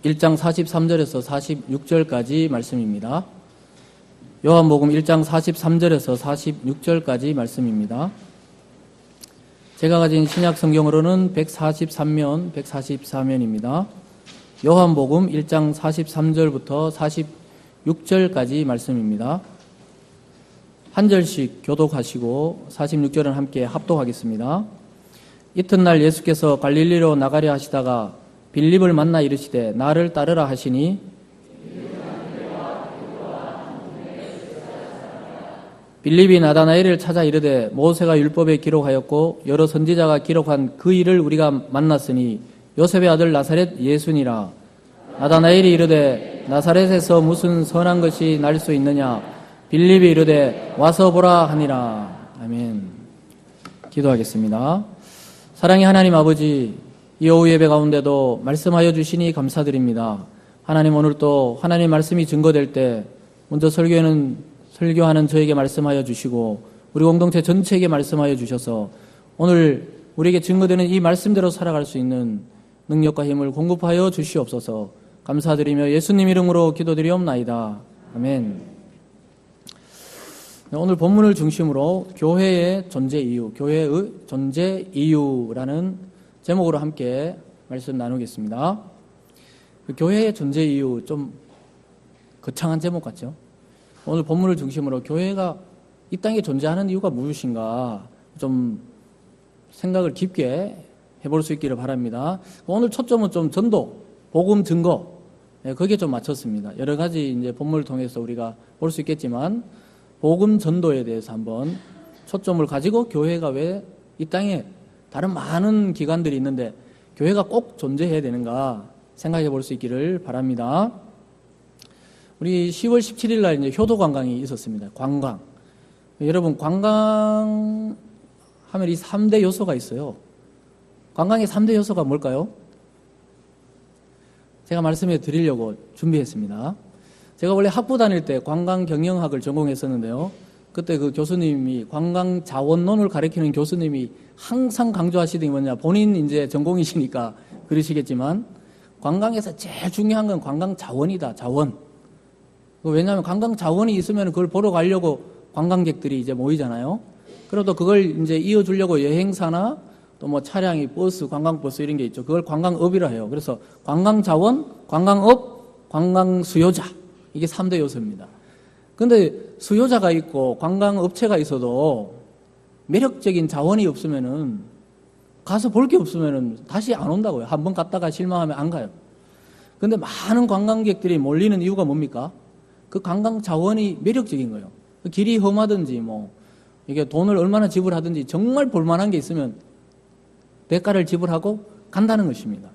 1장 43절에서 46절까지 말씀입니다. 요한복음 1장 43절에서 46절까지 말씀입니다. 제가 가진 신약 성경으로는 143면, 144면입니다. 요한복음 1장 43절부터 46절까지 말씀입니다. 한 절씩 교독하시고 46절은 함께 합독하겠습니다. 이튿날 예수께서 갈릴리로 나가려 하시다가 빌립을 만나 이르시되 나를 따르라 하시니 빌립이 나다나엘을 찾아 이르되 모세가 율법에 기록하였고 여러 선지자가 기록한 그 일을 우리가 만났으니 요셉의 아들 나사렛 예수니라. 나다나엘이 이르되 나사렛에서 무슨 선한 것이 날 수 있느냐. 빌립이 이르되 와서 보라 하니라. 아멘. 기도하겠습니다. 사랑의 하나님 아버지, 이 오후 예배 가운데도 말씀하여 주시니 감사드립니다. 하나님, 오늘 또 하나님 말씀이 증거될 때 먼저 설교하는 저에게 말씀하여 주시고 우리 공동체 전체에게 말씀하여 주셔서 오늘 우리에게 증거되는 이 말씀대로 살아갈 수 있는 능력과 힘을 공급하여 주시옵소서. 감사드리며 예수님 이름으로 기도드리옵나이다. 아멘. 오늘 본문을 중심으로 교회의 존재 이유, 교회의 존재 이유라는 제목으로 함께 말씀 나누겠습니다. 교회의 존재 이유, 좀 거창한 제목 같죠? 오늘 본문을 중심으로 교회가 이 땅에 존재하는 이유가 무엇인가 좀 생각을 깊게 해볼 수 있기를 바랍니다. 오늘 초점은 좀 전도, 복음 증거, 거기에 좀 맞췄습니다. 여러 가지 이제 본문을 통해서 우리가 볼 수 있겠지만 복음 전도에 대해서 한번 초점을 가지고 교회가 왜 이 땅에 다른 많은 기관들이 있는데 교회가 꼭 존재해야 되는가 생각해 볼 수 있기를 바랍니다. 우리 10월 17일 날 이제 효도 관광이 있었습니다. 관광. 여러분, 관광 하면 이 3대 요소가 있어요. 관광의 3대 요소가 뭘까요? 제가 말씀해 드리려고 준비했습니다. 제가 원래 학부 다닐 때 관광 경영학을 전공했었는데요. 그때 그 교수님이 관광 자원론을 가르치는 교수님이 항상 강조하시던 게 뭐냐. 본인 이제 전공이시니까 그러시겠지만 관광에서 제일 중요한 건 관광 자원이다. 자원. 왜냐하면 관광 자원이 있으면 그걸 보러 가려고 관광객들이 이제 모이잖아요. 그래도 그걸 이제 이어주려고 여행사나 또 뭐 차량이 버스, 관광버스 이런 게 있죠. 그걸 관광업이라 해요. 그래서 관광 자원, 관광업, 관광 수요자. 이게 3대 요소입니다. 근데 수요자가 있고 관광업체가 있어도 매력적인 자원이 없으면은 가서 볼 게 없으면은 다시 안 온다고요. 한번 갔다가 실망하면 안 가요. 근데 많은 관광객들이 몰리는 이유가 뭡니까? 그 관광 자원이 매력적인 거예요. 길이 험하든지 뭐 이게 돈을 얼마나 지불하든지 정말 볼만한 게 있으면 대가를 지불하고 간다는 것입니다.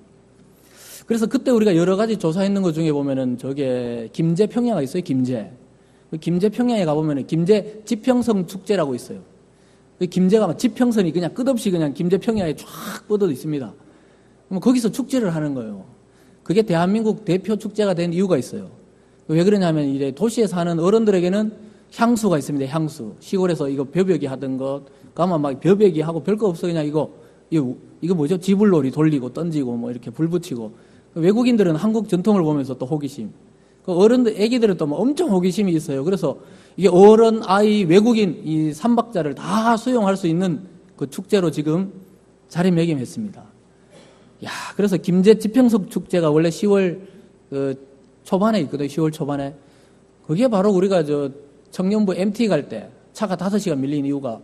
그래서 그때 우리가 여러 가지 조사했는 것 중에 보면은 저게 김제평야가 있어요. 김제평야에 가보면은 김제 지평선 축제라고 있어요. 김제가 지평선이 그냥 끝없이 그냥 김제평야에 쫙 뻗어 있습니다. 거기서 축제를 하는 거예요. 그게 대한민국 대표 축제가 된 이유가 있어요. 왜 그러냐면 이제 도시에 사는 어른들에게는 향수가 있습니다. 향수. 시골에서 이거 벼베기 하던 것, 가면 막 벼베기 하고 별거 없어. 그냥 이거 뭐죠? 지불놀이 돌리고 던지고 뭐 이렇게 불 붙이고. 외국인들은 한국 전통을 보면서 또 호기심. 어른들, 애기들은 또 뭐 엄청 호기심이 있어요. 그래서 이게 어른, 아이, 외국인 이 3박자를 다 수용할 수 있는 그 축제로 지금 자리매김했습니다. 야, 그래서 김제 지평석 축제가 원래 10월 초반에 있거든요. 10월 초반에. 그게 바로 우리가 청년부 MT 갈 때 차가 5시간 밀린 이유가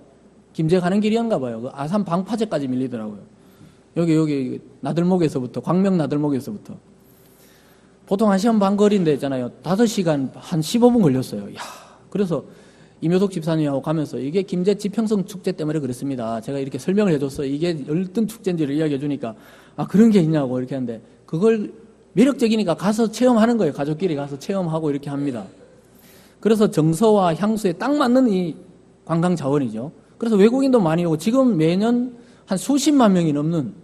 김제 가는 길이었나 봐요. 그 아산 방파제까지 밀리더라고요. 여기 나들목에서부터, 광명 나들목에서부터. 보통 1시간 반 거리인데 있잖아요. 5시간 한 15분 걸렸어요. 야, 그래서 임효석 집사님하고 가면서 이게 김제 지평성 축제 때문에 그렇습니다. 제가 이렇게 설명을 해줬어요. 이게 어떤 축제인지를 이야기해 주니까 아, 그런 게 있냐고 이렇게 하는데 그걸 매력적이니까 가서 체험하는 거예요. 가족끼리 가서 체험하고 이렇게 합니다. 그래서 정서와 향수에 딱 맞는 이 관광 자원이죠. 그래서 외국인도 많이 오고 지금 매년 한 수십만 명이 넘는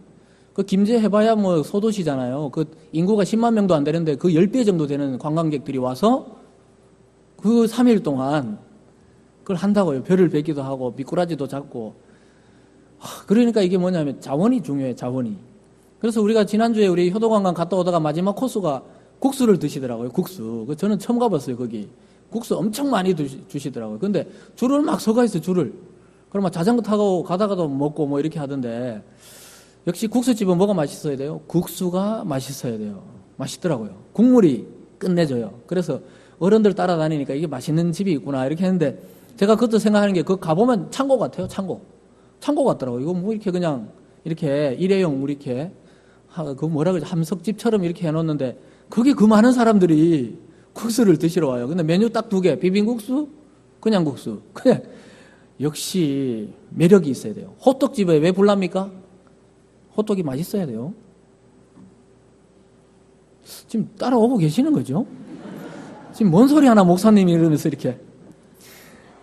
그 김제 해봐야 뭐 소도시잖아요. 그 인구가 10만 명도 안 되는데 그 10배 정도 되는 관광객들이 와서 그 3일 동안 그걸 한다고요. 별을 뵙기도 하고 미꾸라지도 잡고. 그러니까 이게 뭐냐면 자원이 중요해. 자원이. 그래서 우리가 지난주에 우리 효도관광 갔다 오다가 마지막 코스가 국수를 드시더라고요. 국수. 저는 처음 가봤어요, 거기. 국수 엄청 많이 주시더라고요. 근데 줄을 막 서가 있어요, 줄을. 그럼 막 자전거 타고 가다가도 먹고 뭐 이렇게 하던데, 역시 국수집은 뭐가 맛있어야 돼요? 국수가 맛있어야 돼요. 맛있더라고요. 국물이 끝내줘요. 그래서 어른들 따라다니니까 이게 맛있는 집이 있구나 이렇게 했는데, 제가 그것도 생각하는 게, 그거 가보면 창고 같아요, 창고. 창고 같더라고요. 이거 뭐 이렇게 그냥 이렇게 일회용 이렇게 그 뭐라 그러지, 함석집처럼 이렇게 해놓는데, 거기 그 많은 사람들이 국수를 드시러 와요. 근데 메뉴 딱 2개, 비빔국수, 그냥 국수. 그냥 역시 매력이 있어야 돼요. 호떡집에 왜 불납니까? 호떡이 맛있어야 돼요. 지금 따라오고 계시는 거죠? 지금 뭔 소리 하나 목사님이 이러면서 이렇게.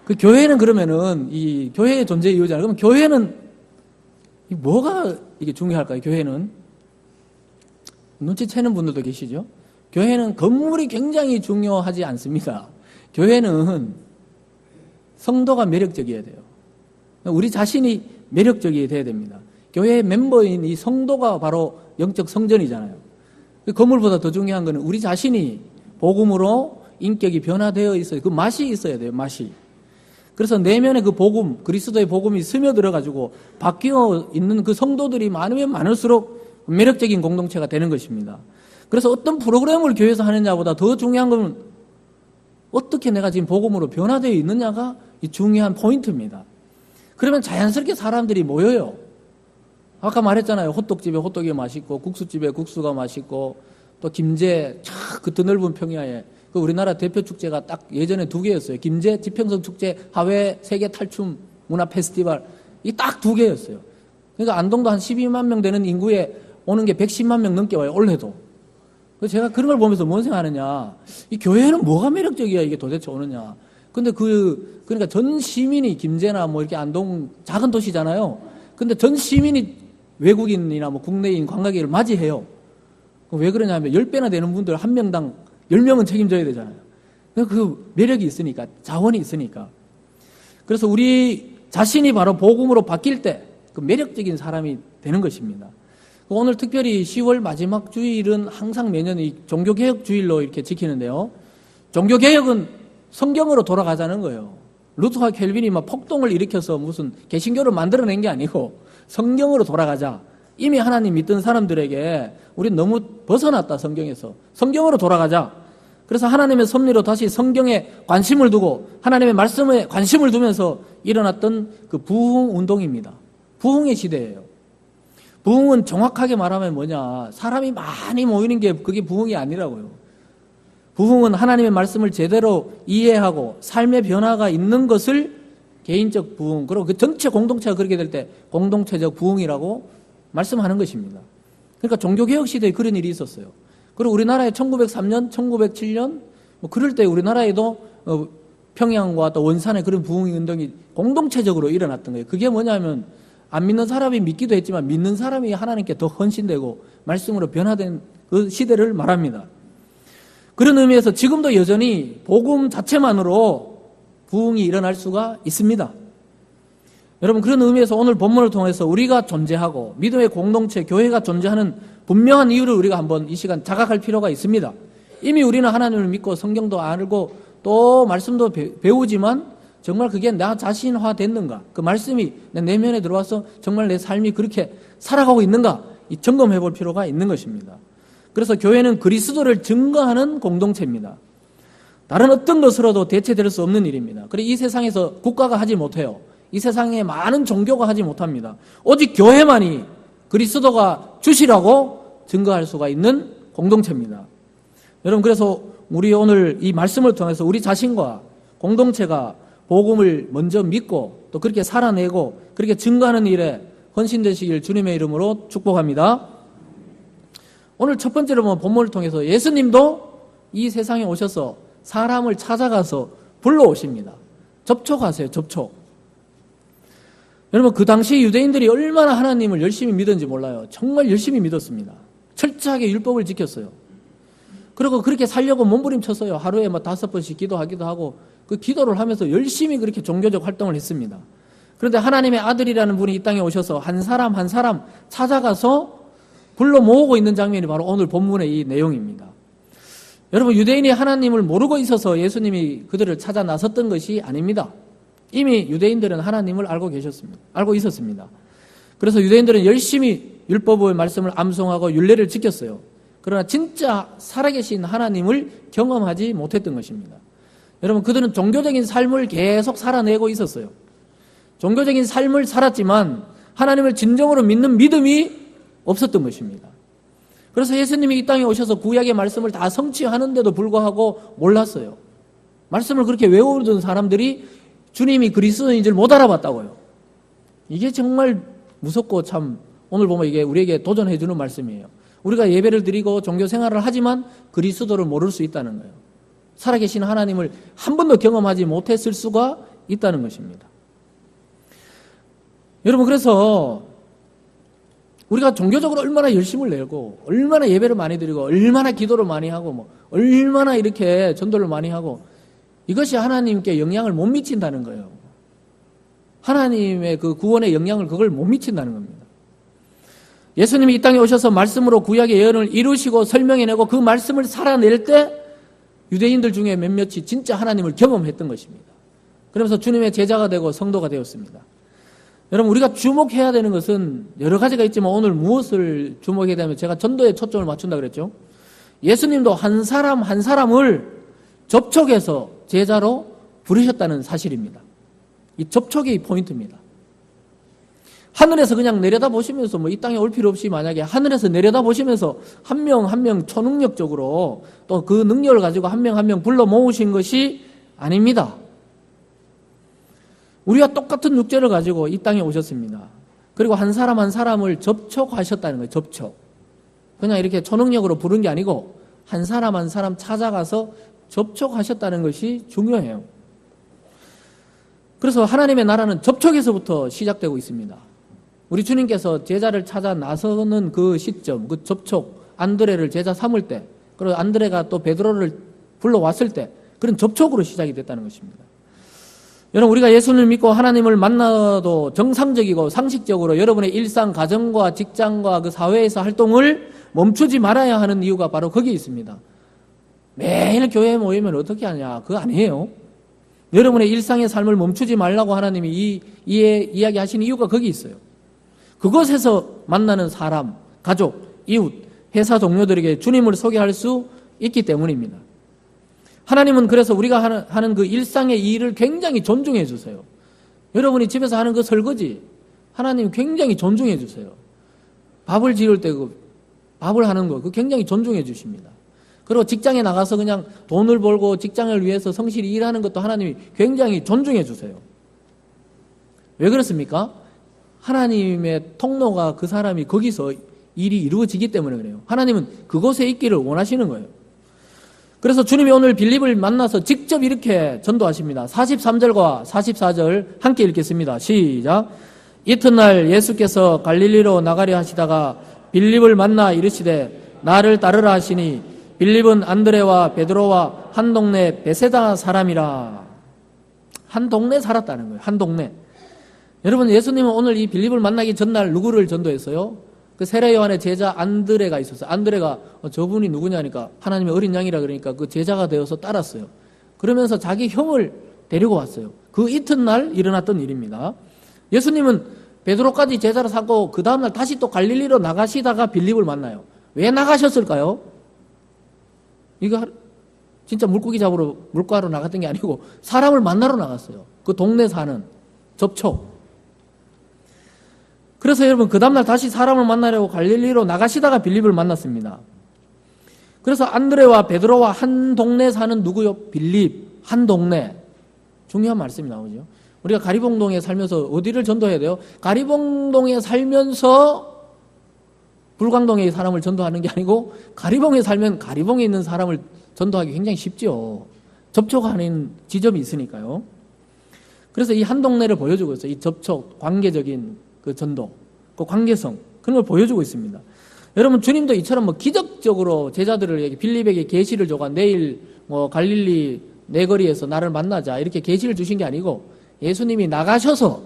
그 교회는 그러면은 이 교회의 존재 이유잖아요. 그럼 교회는 뭐가 이게 중요할까요? 교회는 눈치채는 분들도 계시죠? 교회는 건물이 굉장히 중요하지 않습니다. 교회는 성도가 매력적이어야 돼요. 우리 자신이 매력적이어야 돼야 됩니다. 교회의 멤버인 이 성도가 바로 영적 성전이잖아요. 그 건물보다 더 중요한 거는 우리 자신이 복음으로 인격이 변화되어 있어요. 그 맛이 있어야 돼요, 맛이. 그래서 내면에 그 복음, 그리스도의 복음이 스며들어가지고 바뀌어 있는 그 성도들이 많으면 많을수록 매력적인 공동체가 되는 것입니다. 그래서 어떤 프로그램을 교회에서 하느냐보다 더 중요한 건 어떻게 내가 지금 복음으로 변화되어 있느냐가 이 중요한 포인트입니다. 그러면 자연스럽게 사람들이 모여요. 아까 말했잖아요. 호떡집에 호떡이 맛있고, 국수집에 국수가 맛있고, 또 김제, 그 드넓은 평야에 그 우리나라 대표 축제가 딱 예전에 2개였어요. 김제 지평선 축제 하회 세계 탈춤 문화 페스티벌, 이 딱 2개였어요. 그러니까 안동도 한 12만 명 되는 인구에 오는 게 110만 명 넘게 와요, 올해도. 그래서 제가 그런 걸 보면서 뭔 생각하느냐, 이 교회는 뭐가 매력적이야 이게 도대체 오느냐. 근데 그러니까 전 시민이 김제나 뭐 이렇게 안동 작은 도시잖아요. 근데 전 시민이 외국인이나 뭐 국내인 관광객을 맞이해요. 왜 그러냐면 10배나 되는 분들 한 명당 10명은 책임져야 되잖아요. 그 매력이 있으니까, 자원이 있으니까. 그래서 우리 자신이 바로 복음으로 바뀔 때 그 매력적인 사람이 되는 것입니다. 오늘 특별히 10월 마지막 주일은 항상 매년 이 종교개혁 주일로 이렇게 지키는데요. 종교개혁은 성경으로 돌아가자는 거예요. 루터와 켈빈이 막 폭동을 일으켜서 무슨 개신교를 만들어낸 게 아니고 성경으로 돌아가자. 이미 하나님 믿던 사람들에게 우린 너무 벗어났다, 성경에서. 성경으로 돌아가자. 그래서 하나님의 섭리로 다시 성경에 관심을 두고 하나님의 말씀에 관심을 두면서 일어났던 그 부흥 운동입니다. 부흥의 시대예요. 부흥은 정확하게 말하면 뭐냐, 사람이 많이 모이는 게 그게 부흥이 아니라고요. 부흥은 하나님의 말씀을 제대로 이해하고 삶의 변화가 있는 것을 개인적 부흥, 그리고 그 전체 공동체가 그렇게 될 때 공동체적 부흥이라고 말씀하는 것입니다. 그러니까 종교개혁 시대에 그런 일이 있었어요. 그리고 우리나라에 1903년, 1907년 뭐 그럴 때 우리나라에도 평양과 또 원산의 그런 부흥 운동이 공동체적으로 일어났던 거예요. 그게 뭐냐면 안 믿는 사람이 믿기도 했지만 믿는 사람이 하나님께 더 헌신되고 말씀으로 변화된 그 시대를 말합니다. 그런 의미에서 지금도 여전히 복음 자체만으로 부흥이 일어날 수가 있습니다. 여러분, 그런 의미에서 오늘 본문을 통해서 우리가 존재하고 믿음의 공동체, 교회가 존재하는 분명한 이유를 우리가 한번 이 시간 자각할 필요가 있습니다. 이미 우리는 하나님을 믿고 성경도 알고 또 말씀도 배우지만 정말 그게 나 자신화 됐는가? 그 말씀이 내 내면에 들어와서 정말 내 삶이 그렇게 살아가고 있는가? 이 점검해 볼 필요가 있는 것입니다. 그래서 교회는 그리스도를 증거하는 공동체입니다. 다른 어떤 것으로도 대체될 수 없는 일입니다. 그리고 이 세상에서 국가가 하지 못해요. 이 세상에 많은 종교가 하지 못합니다. 오직 교회만이 그리스도가 주시라고 증거할 수가 있는 공동체입니다. 여러분, 그래서 우리 오늘 이 말씀을 통해서 우리 자신과 공동체가 복음을 먼저 믿고 또 그렇게 살아내고 그렇게 증거하는 일에 헌신되시길 주님의 이름으로 축복합니다. 오늘 첫 번째로 보면 본문을 통해서 예수님도 이 세상에 오셔서 사람을 찾아가서 불러오십니다. 접촉하세요, 접촉. 여러분, 그 당시 유대인들이 얼마나 하나님을 열심히 믿었는지 몰라요. 정말 열심히 믿었습니다. 철저하게 율법을 지켰어요. 그리고 그렇게 살려고 몸부림쳤어요. 하루에 5번씩 기도하기도 하고 그 기도를 하면서 열심히 그렇게 종교적 활동을 했습니다. 그런데 하나님의 아들이라는 분이 이 땅에 오셔서 한 사람 한 사람 찾아가서 불러 모으고 있는 장면이 바로 오늘 본문의 이 내용입니다. 여러분, 유대인이 하나님을 모르고 있어서 예수님이 그들을 찾아 나섰던 것이 아닙니다. 이미 유대인들은 하나님을 알고 있었습니다. 그래서 유대인들은 열심히 율법의 말씀을 암송하고 율례를 지켰어요. 그러나 진짜 살아계신 하나님을 경험하지 못했던 것입니다. 여러분, 그들은 종교적인 삶을 계속 살아내고 있었어요. 종교적인 삶을 살았지만 하나님을 진정으로 믿는 믿음이 없었던 것입니다. 그래서 예수님이 이 땅에 오셔서 구약의 말씀을 다 성취하는데도 불구하고 몰랐어요. 말씀을 그렇게 외우던 사람들이 주님이 그리스도인 줄 못 알아봤다고요. 이게 정말 무섭고 참 오늘 보면 이게 우리에게 도전해 주는 말씀이에요. 우리가 예배를 드리고 종교 생활을 하지만 그리스도를 모를 수 있다는 거예요. 살아계신 하나님을 한 번도 경험하지 못했을 수가 있다는 것입니다. 여러분, 그래서 우리가 종교적으로 얼마나 열심을 내고 얼마나 예배를 많이 드리고 얼마나 기도를 많이 하고 얼마나 이렇게 전도를 많이 하고 이것이 하나님께 영향을 못 미친다는 거예요. 하나님의 그 구원의 영향을 그걸 못 미친다는 겁니다. 예수님이 이 땅에 오셔서 말씀으로 구약의 예언을 이루시고 설명해내고 그 말씀을 살아낼 때 유대인들 중에 몇몇이 진짜 하나님을 경험했던 것입니다. 그러면서 주님의 제자가 되고 성도가 되었습니다. 여러분, 우리가 주목해야 되는 것은 여러 가지가 있지만 오늘 무엇을 주목해야 되면 제가 전도에 초점을 맞춘다 그랬죠. 예수님도 한 사람 한 사람을 접촉해서 제자로 부르셨다는 사실입니다. 이 접촉이 포인트입니다. 하늘에서 그냥 내려다 보시면서 이 땅에 올 필요 없이 만약에 하늘에서 내려다 보시면서 한 명 한 명 초능력적으로 또 그 능력을 가지고 한 명 한 명 불러 모으신 것이 아닙니다. 우리와 똑같은 육체를 가지고 이 땅에 오셨습니다. 그리고 한 사람 한 사람을 접촉하셨다는 거예요. 접촉. 그냥 이렇게 초능력으로 부른 게 아니고 한 사람 한 사람 찾아가서 접촉하셨다는 것이 중요해요. 그래서 하나님의 나라는 접촉에서부터 시작되고 있습니다. 우리 주님께서 제자를 찾아 나서는 그 시점, 그 접촉, 안드레를 제자 삼을 때, 그리고 안드레가 또 베드로를 불러왔을 때 그런 접촉으로 시작이 됐다는 것입니다. 여러분, 우리가 예수님을 믿고 하나님을 만나도 정상적이고 상식적으로 여러분의 일상, 가정과 직장과 그 사회에서 활동을 멈추지 말아야 하는 이유가 바로 거기에 있습니다. 매일 교회에 모이면 어떻게 하냐? 그거 아니에요. 여러분의 일상의 삶을 멈추지 말라고 하나님이 이야기하신 이유가 거기 있어요. 그곳에서 만나는 사람, 가족, 이웃, 회사 동료들에게 주님을 소개할 수 있기 때문입니다. 하나님은 그래서 우리가 하는 그 일상의 일을 굉장히 존중해 주세요. 여러분이 집에서 하는 그 설거지, 하나님 굉장히 존중해 주세요. 밥을 지을 때 밥을 하는 거, 그거 굉장히 존중해 주십니다. 그리고 직장에 나가서 그냥 돈을 벌고 직장을 위해서 성실히 일하는 것도 하나님이 굉장히 존중해 주세요. 왜 그렇습니까? 하나님의 통로가 그 사람이 거기서 일이 이루어지기 때문에 그래요. 하나님은 그곳에 있기를 원하시는 거예요. 그래서 주님이 오늘 빌립을 만나서 직접 이렇게 전도하십니다. 43절과 44절 함께 읽겠습니다. 시작. 이튿날 예수께서 갈릴리로 나가려 하시다가 빌립을 만나 이르시되 나를 따르라 하시니 빌립은 안드레와 베드로와 한 동네 베세다 사람이라. 한 동네 살았다는 거예요. 한 동네. 여러분, 예수님은 오늘 이 빌립을 만나기 전날 누구를 전도했어요? 그 세례 요한의 제자 안드레가 있었어요. 안드레가 저분이 누구냐니까 하나님의 어린 양이라 그러니까 그 제자가 되어서 따랐어요. 그러면서 자기 형을 데리고 왔어요. 그 이튿날 일어났던 일입니다. 예수님은 베드로까지 제자로 삼고 그 다음날 다시 또 갈릴리로 나가시다가 빌립을 만나요. 왜 나가셨을까요? 이거 진짜 물고기 잡으러 물가로 나갔던 게 아니고 사람을 만나러 나갔어요. 그 동네 사는 접촉. 그래서 여러분, 그 다음날 다시 사람을 만나려고 갈릴리로 나가시다가 빌립을 만났습니다. 그래서 안드레와 베드로와 한 동네 사는 누구요? 빌립. 한 동네. 중요한 말씀이 나오죠. 우리가 가리봉동에 살면서 어디를 전도해야 돼요? 가리봉동에 살면서 불광동의 사람을 전도하는 게 아니고 가리봉에 살면 가리봉에 있는 사람을 전도하기 굉장히 쉽죠. 접촉하는 지점이 있으니까요. 그래서 이 한 동네를 보여주고 있어요. 이 접촉, 관계적인 그 전도, 그 관계성, 그런 걸 보여주고 있습니다. 여러분, 주님도 이처럼 기적적으로 제자들을 빌립에게 계시를 줘가 내일 갈릴리 내거리에서 나를 만나자 이렇게 계시를 주신 게 아니고 예수님이 나가셔서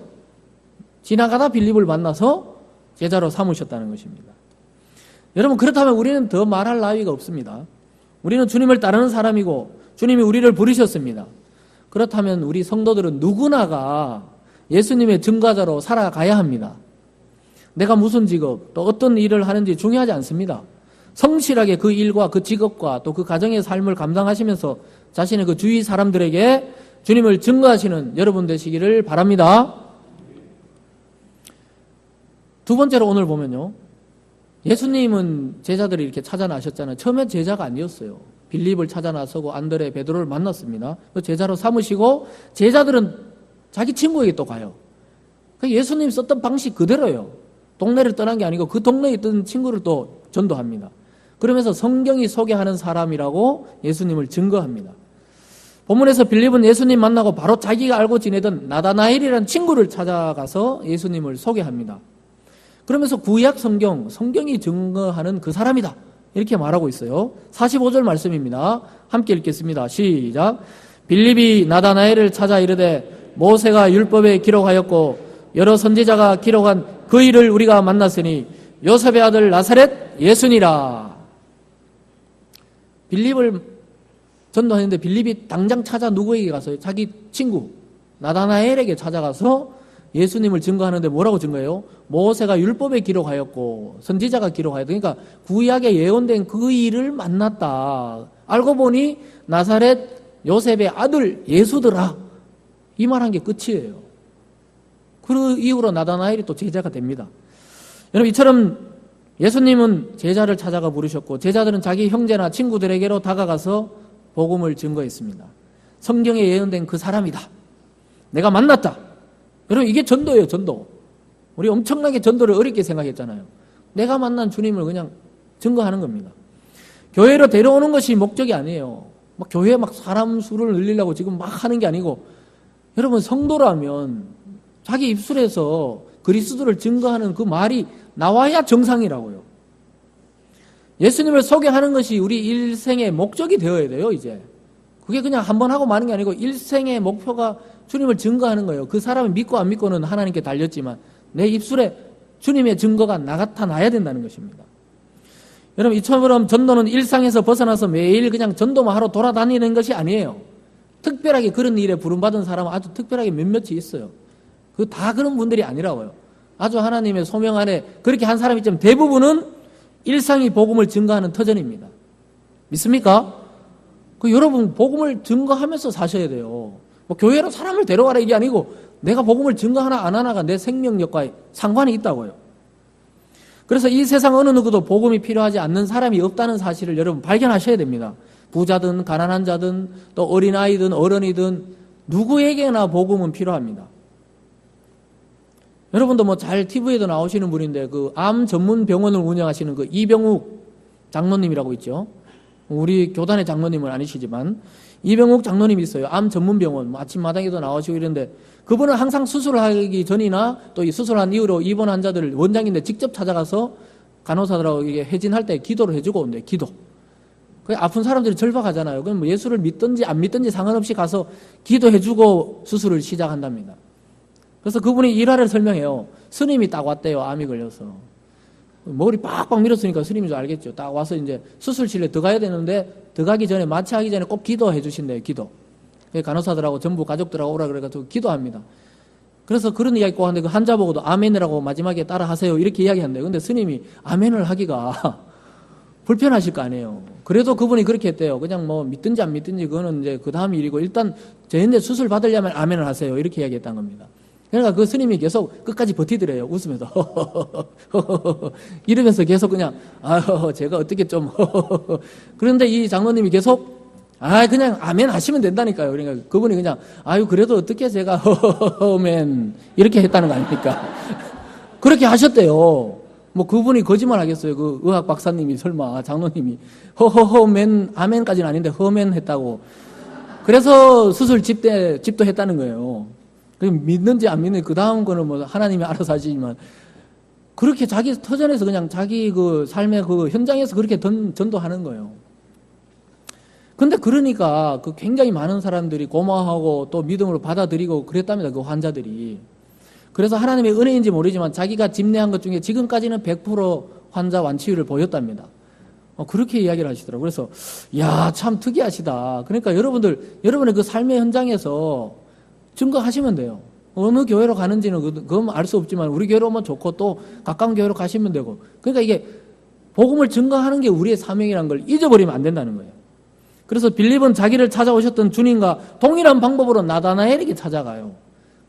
지나가다 빌립을 만나서 제자로 삼으셨다는 것입니다. 여러분, 그렇다면 우리는 더 말할 나위가 없습니다. 우리는 주님을 따르는 사람이고 주님이 우리를 부르셨습니다. 그렇다면 우리 성도들은 누구나가 예수님의 증거자로 살아가야 합니다. 내가 무슨 직업, 또 어떤 일을 하는지 중요하지 않습니다. 성실하게 그 일과 그 직업과 또 그 가정의 삶을 감당하시면서 자신의 그 주위 사람들에게 주님을 증거하시는 여러분 되시기를 바랍니다. 두 번째로 오늘 보면요, 예수님은 제자들이 이렇게 찾아 나셨잖아요. 처음엔 제자가 아니었어요. 빌립을 찾아 나서고 안드레, 베드로를 만났습니다. 제자로 삼으시고 제자들은 자기 친구에게 또 가요. 예수님 썼던 방식 그대로예요. 동네를 떠난 게 아니고 그 동네에 있던 친구를 또 전도합니다. 그러면서 성경이 소개하는 사람이라고 예수님을 증거합니다. 본문에서 빌립은 예수님 만나고 바로 자기가 알고 지내던 나다나엘이라는 친구를 찾아가서 예수님을 소개합니다. 그러면서 구약 성경이 증거하는 그 사람이다, 이렇게 말하고 있어요. 45절 말씀입니다. 함께 읽겠습니다. 시작. 빌립이 나다나엘을 찾아 이르되 모세가 율법에 기록하였고 여러 선지자가 기록한 그 일을 우리가 만났으니 요셉의 아들 나사렛 예수니라. 빌립을 전도하는데 빌립이 당장 찾아 누구에게 가서요? 자기 친구 나다나엘에게 찾아가서 예수님을 증거하는데 뭐라고 증거해요? 모세가 율법에 기록하였고 선지자가 기록하였다. 그러니까 구약에 예언된 그 일을 만났다. 알고 보니 나사렛 요셉의 아들 예수더라. 이 말한 게 끝이에요. 그 이후로 나다나엘이 또 제자가 됩니다. 여러분, 이처럼 예수님은 제자를 찾아가 부르셨고 제자들은 자기 형제나 친구들에게로 다가가서 복음을 증거했습니다. 성경에 예언된 그 사람이다, 내가 만났다. 여러분, 이게 전도예요. 전도. 우리 엄청나게 전도를 어렵게 생각했잖아요. 내가 만난 주님을 그냥 증거하는 겁니다. 교회로 데려오는 것이 목적이 아니에요. 막 교회에 막 사람 수를 늘리려고 지금 막 하는 게 아니고, 여러분, 성도라면 자기 입술에서 그리스도를 증거하는 그 말이 나와야 정상이라고요. 예수님을 소개하는 것이 우리 일생의 목적이 되어야 돼요. 이제 그게 그냥 한번 하고 마는 게 아니고 일생의 목표가 주님을 증거하는 거예요. 그 사람이 믿고 안 믿고는 하나님께 달렸지만 내 입술에 주님의 증거가 나타나야 된다는 것입니다. 여러분, 이처럼 전도는 일상에서 벗어나서 매일 그냥 전도만 하러 돌아다니는 것이 아니에요. 특별하게 그런 일에 부름받은 사람은 아주 특별하게 몇몇이 있어요. 그 다 그런 분들이 아니라고요. 아주 하나님의 소명 안에 그렇게 한 사람이 있지만 대부분은 일상이 복음을 증거하는 터전입니다. 믿습니까? 여러분, 복음을 증거하면서 사셔야 돼요. 뭐 교회로 사람을 데려가라 이게 아니고 내가 복음을 증거하나 안 하나가 내 생명력과 상관이 있다고요. 그래서 이 세상 어느 누구도 복음이 필요하지 않는 사람이 없다는 사실을 여러분 발견하셔야 됩니다. 부자든 가난한 자든 또 어린아이든 어른이든 누구에게나 복음은 필요합니다. 여러분도 뭐 잘 TV에도 나오시는 분인데 그 암 전문 병원을 운영하시는 그 이병욱 장로님이라고 있죠. 우리 교단의 장로님은 아니시지만 이병욱 장로님이 있어요. 암 전문 병원, 아침마당에도 나오시고 이런데 그분은 항상 수술하기 전이나 또 이 수술한 이후로 입원 환자들을 원장인데 직접 찾아가서 간호사들하고 이게 회진할 때 기도를 해주고 온대요. 기도. 그 아픈 사람들이 절박하잖아요. 그럼 뭐 예수를 믿든지 안 믿든지 상관없이 가서 기도해주고 수술을 시작한답니다. 그래서 그분이 일화를 설명해요. 스님이 딱 왔대요. 암이 걸려서. 머리 빡빡 밀었으니까 스님인 줄 알겠죠. 딱 와서 이제 수술실에 들어가야 되는데 들어가기 전에 마취하기 전에 꼭 기도해 주신대요. 기도. 간호사들하고 전부 가족들하고 오라 그래가지고 기도합니다. 그래서 그런 이야기 꼭 하는데 그 환자 보고도 아멘이라고 마지막에 따라 하세요. 이렇게 이야기한대요. 근데 스님이 아멘을 하기가 불편하실 거 아니에요. 그래도 그분이 그렇게 했대요. 그냥 뭐 믿든지 안 믿든지 그거는 이제 그 다음 일이고 일단 저희한테 수술 받으려면 아멘을 하세요. 이렇게 이야기했다는 겁니다. 그러니까 그 스님이 계속 끝까지 버티더래요. 웃으면서. 이러면서 계속 그냥, 제가 어떻게 좀. 그런데 이 장로님이 계속, 그냥 아멘 하시면 된다니까요. 그러니까 그분이 그냥, 그래도 어떻게 제가, 아멘. 이렇게 했다는 거 아닙니까? 그렇게 하셨대요. 뭐 그분이 거짓말 하겠어요. 그 의학 박사님이 설마, 장로님이. 허맨, 아멘까지는 아닌데 허맨 했다고. 그래서 수술 집도 했다는 거예요. 믿는지 안 믿는지 그 다음 거는 뭐 하나님이 알아서 하시지만 그렇게 자기 터전에서 그냥 자기 그 삶의 그 현장에서 그렇게 전도하는 거예요. 근데 그러니까 그 굉장히 많은 사람들이 고마워하고 또 믿음으로 받아들이고 그랬답니다. 그 환자들이. 그래서 하나님의 은혜인지 모르지만 자기가 집례한 것 중에 지금까지는 100% 환자 완치율을 보였답니다. 그렇게 이야기를 하시더라고요. 그래서 야, 참 특이하시다. 그러니까 여러분의 그 삶의 현장에서 증거하시면 돼요. 어느 교회로 가는지는 그건 알 수 없지만 우리 교회로 오면 좋고 또 가까운 교회로 가시면 되고. 그러니까 이게 복음을 증거하는 게 우리의 사명이라는 걸 잊어버리면 안 된다는 거예요. 그래서 빌립은 자기를 찾아오셨던 주님과 동일한 방법으로 나다나엘에게 찾아가요.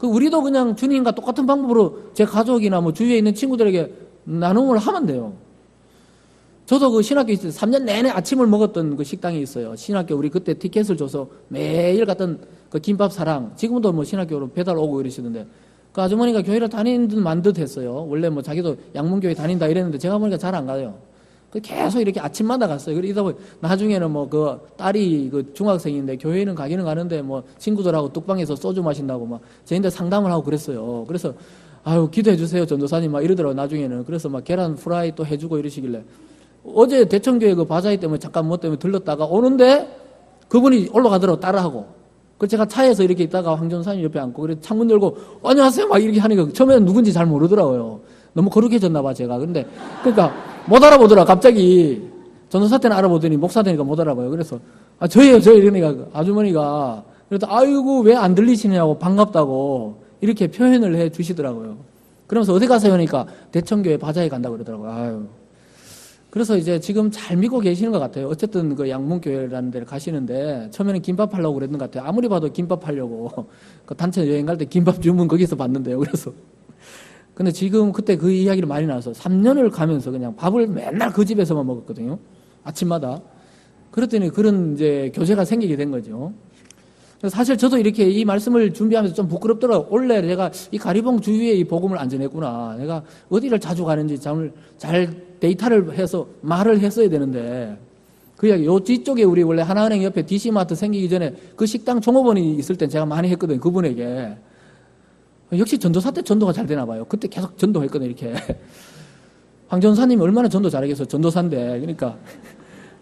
우리도 그냥 주님과 똑같은 방법으로 제 가족이나 뭐 주위에 있는 친구들에게 나눔을 하면 돼요. 저도 그 신학교 있을 때 3년 내내 아침을 먹었던 그 식당이 있어요. 신학교 우리 그때 티켓을 줘서 매일 갔던 그 김밥 사랑. 지금도 뭐 신학교로 배달 오고 이러시던데 그 아주머니가 교회를 다니는 듯 만 듯 했어요. 원래 뭐 자기도 양문교회 다닌다 이랬는데 제가 보니까 잘 안 가요. 계속 이렇게 아침마다 갔어요. 그러다 보니 나중에는 뭐 그 딸이 그 중학생인데 교회는 가기는 가는데 뭐 친구들하고 뚝방에서 소주 마신다고 막 저희한테 상담을 하고 그랬어요. 그래서 아유 기도해 주세요 전도사님 막 이러더라고요. 나중에는. 그래서 막 계란 프라이 또 해주고 이러시길래 어제 대청교회 그 바자회 때문에 잠깐 뭐 때문에 들렀다가 오는데 그분이 올라가더라고 따라하고. 그래서 제가 차에서 이렇게 있다가 황 전사님 옆에 앉고 그래 창문 열고 안녕하세요 막 이렇게 하니까 처음에는 누군지 잘 모르더라고요. 너무 거룩해졌나 봐 제가. 근데 그러니까 못 알아보더라. 갑자기 전도사 때는 알아보더니 목사 되니까 못 알아봐요. 그래서 저예요 이러니까 아주머니가 그래도 아이고 왜 안 들리시냐고 반갑다고 이렇게 표현을 해 주시더라고요. 그러면서 어디 가세요 하니까 대청교회 바자회 간다고 그러더라고요. 아유. 그래서 이제 지금 잘 믿고 계시는 것 같아요. 어쨌든 그 양문교회라는 데를 가시는데 처음에는 김밥 하려고 그랬던 것 같아요. 아무리 봐도 김밥 하려고 그 단체 여행 갈 때 김밥 주문 거기서 받는데요. 그래서 근데 지금 그때 그 이야기를 많이 나와서 3년을 가면서 그냥 밥을 맨날 그 집에서만 먹었거든요. 아침마다. 그랬더니 그런 이제 교제가 생기게 된 거죠. 사실 저도 이렇게 이 말씀을 준비하면서 좀 부끄럽더라고요. 원래 내가 이 가리봉 주위에 이 복음을 안 전했구나. 내가 어디를 자주 가는지 잘 데이터를 해서 말을 했어야 되는데 그 이야기 요 뒤쪽에 우리 원래 하나은행 옆에 DC마트 생기기 전에 그 식당 종업원이 있을 땐 제가 많이 했거든요. 그분에게. 역시 전도사 때 전도가 잘 되나 봐요. 그때 계속 전도했거든요. 이렇게. 황 전사님이 얼마나 전도 잘하겠어요. 전도사인데. 그러니까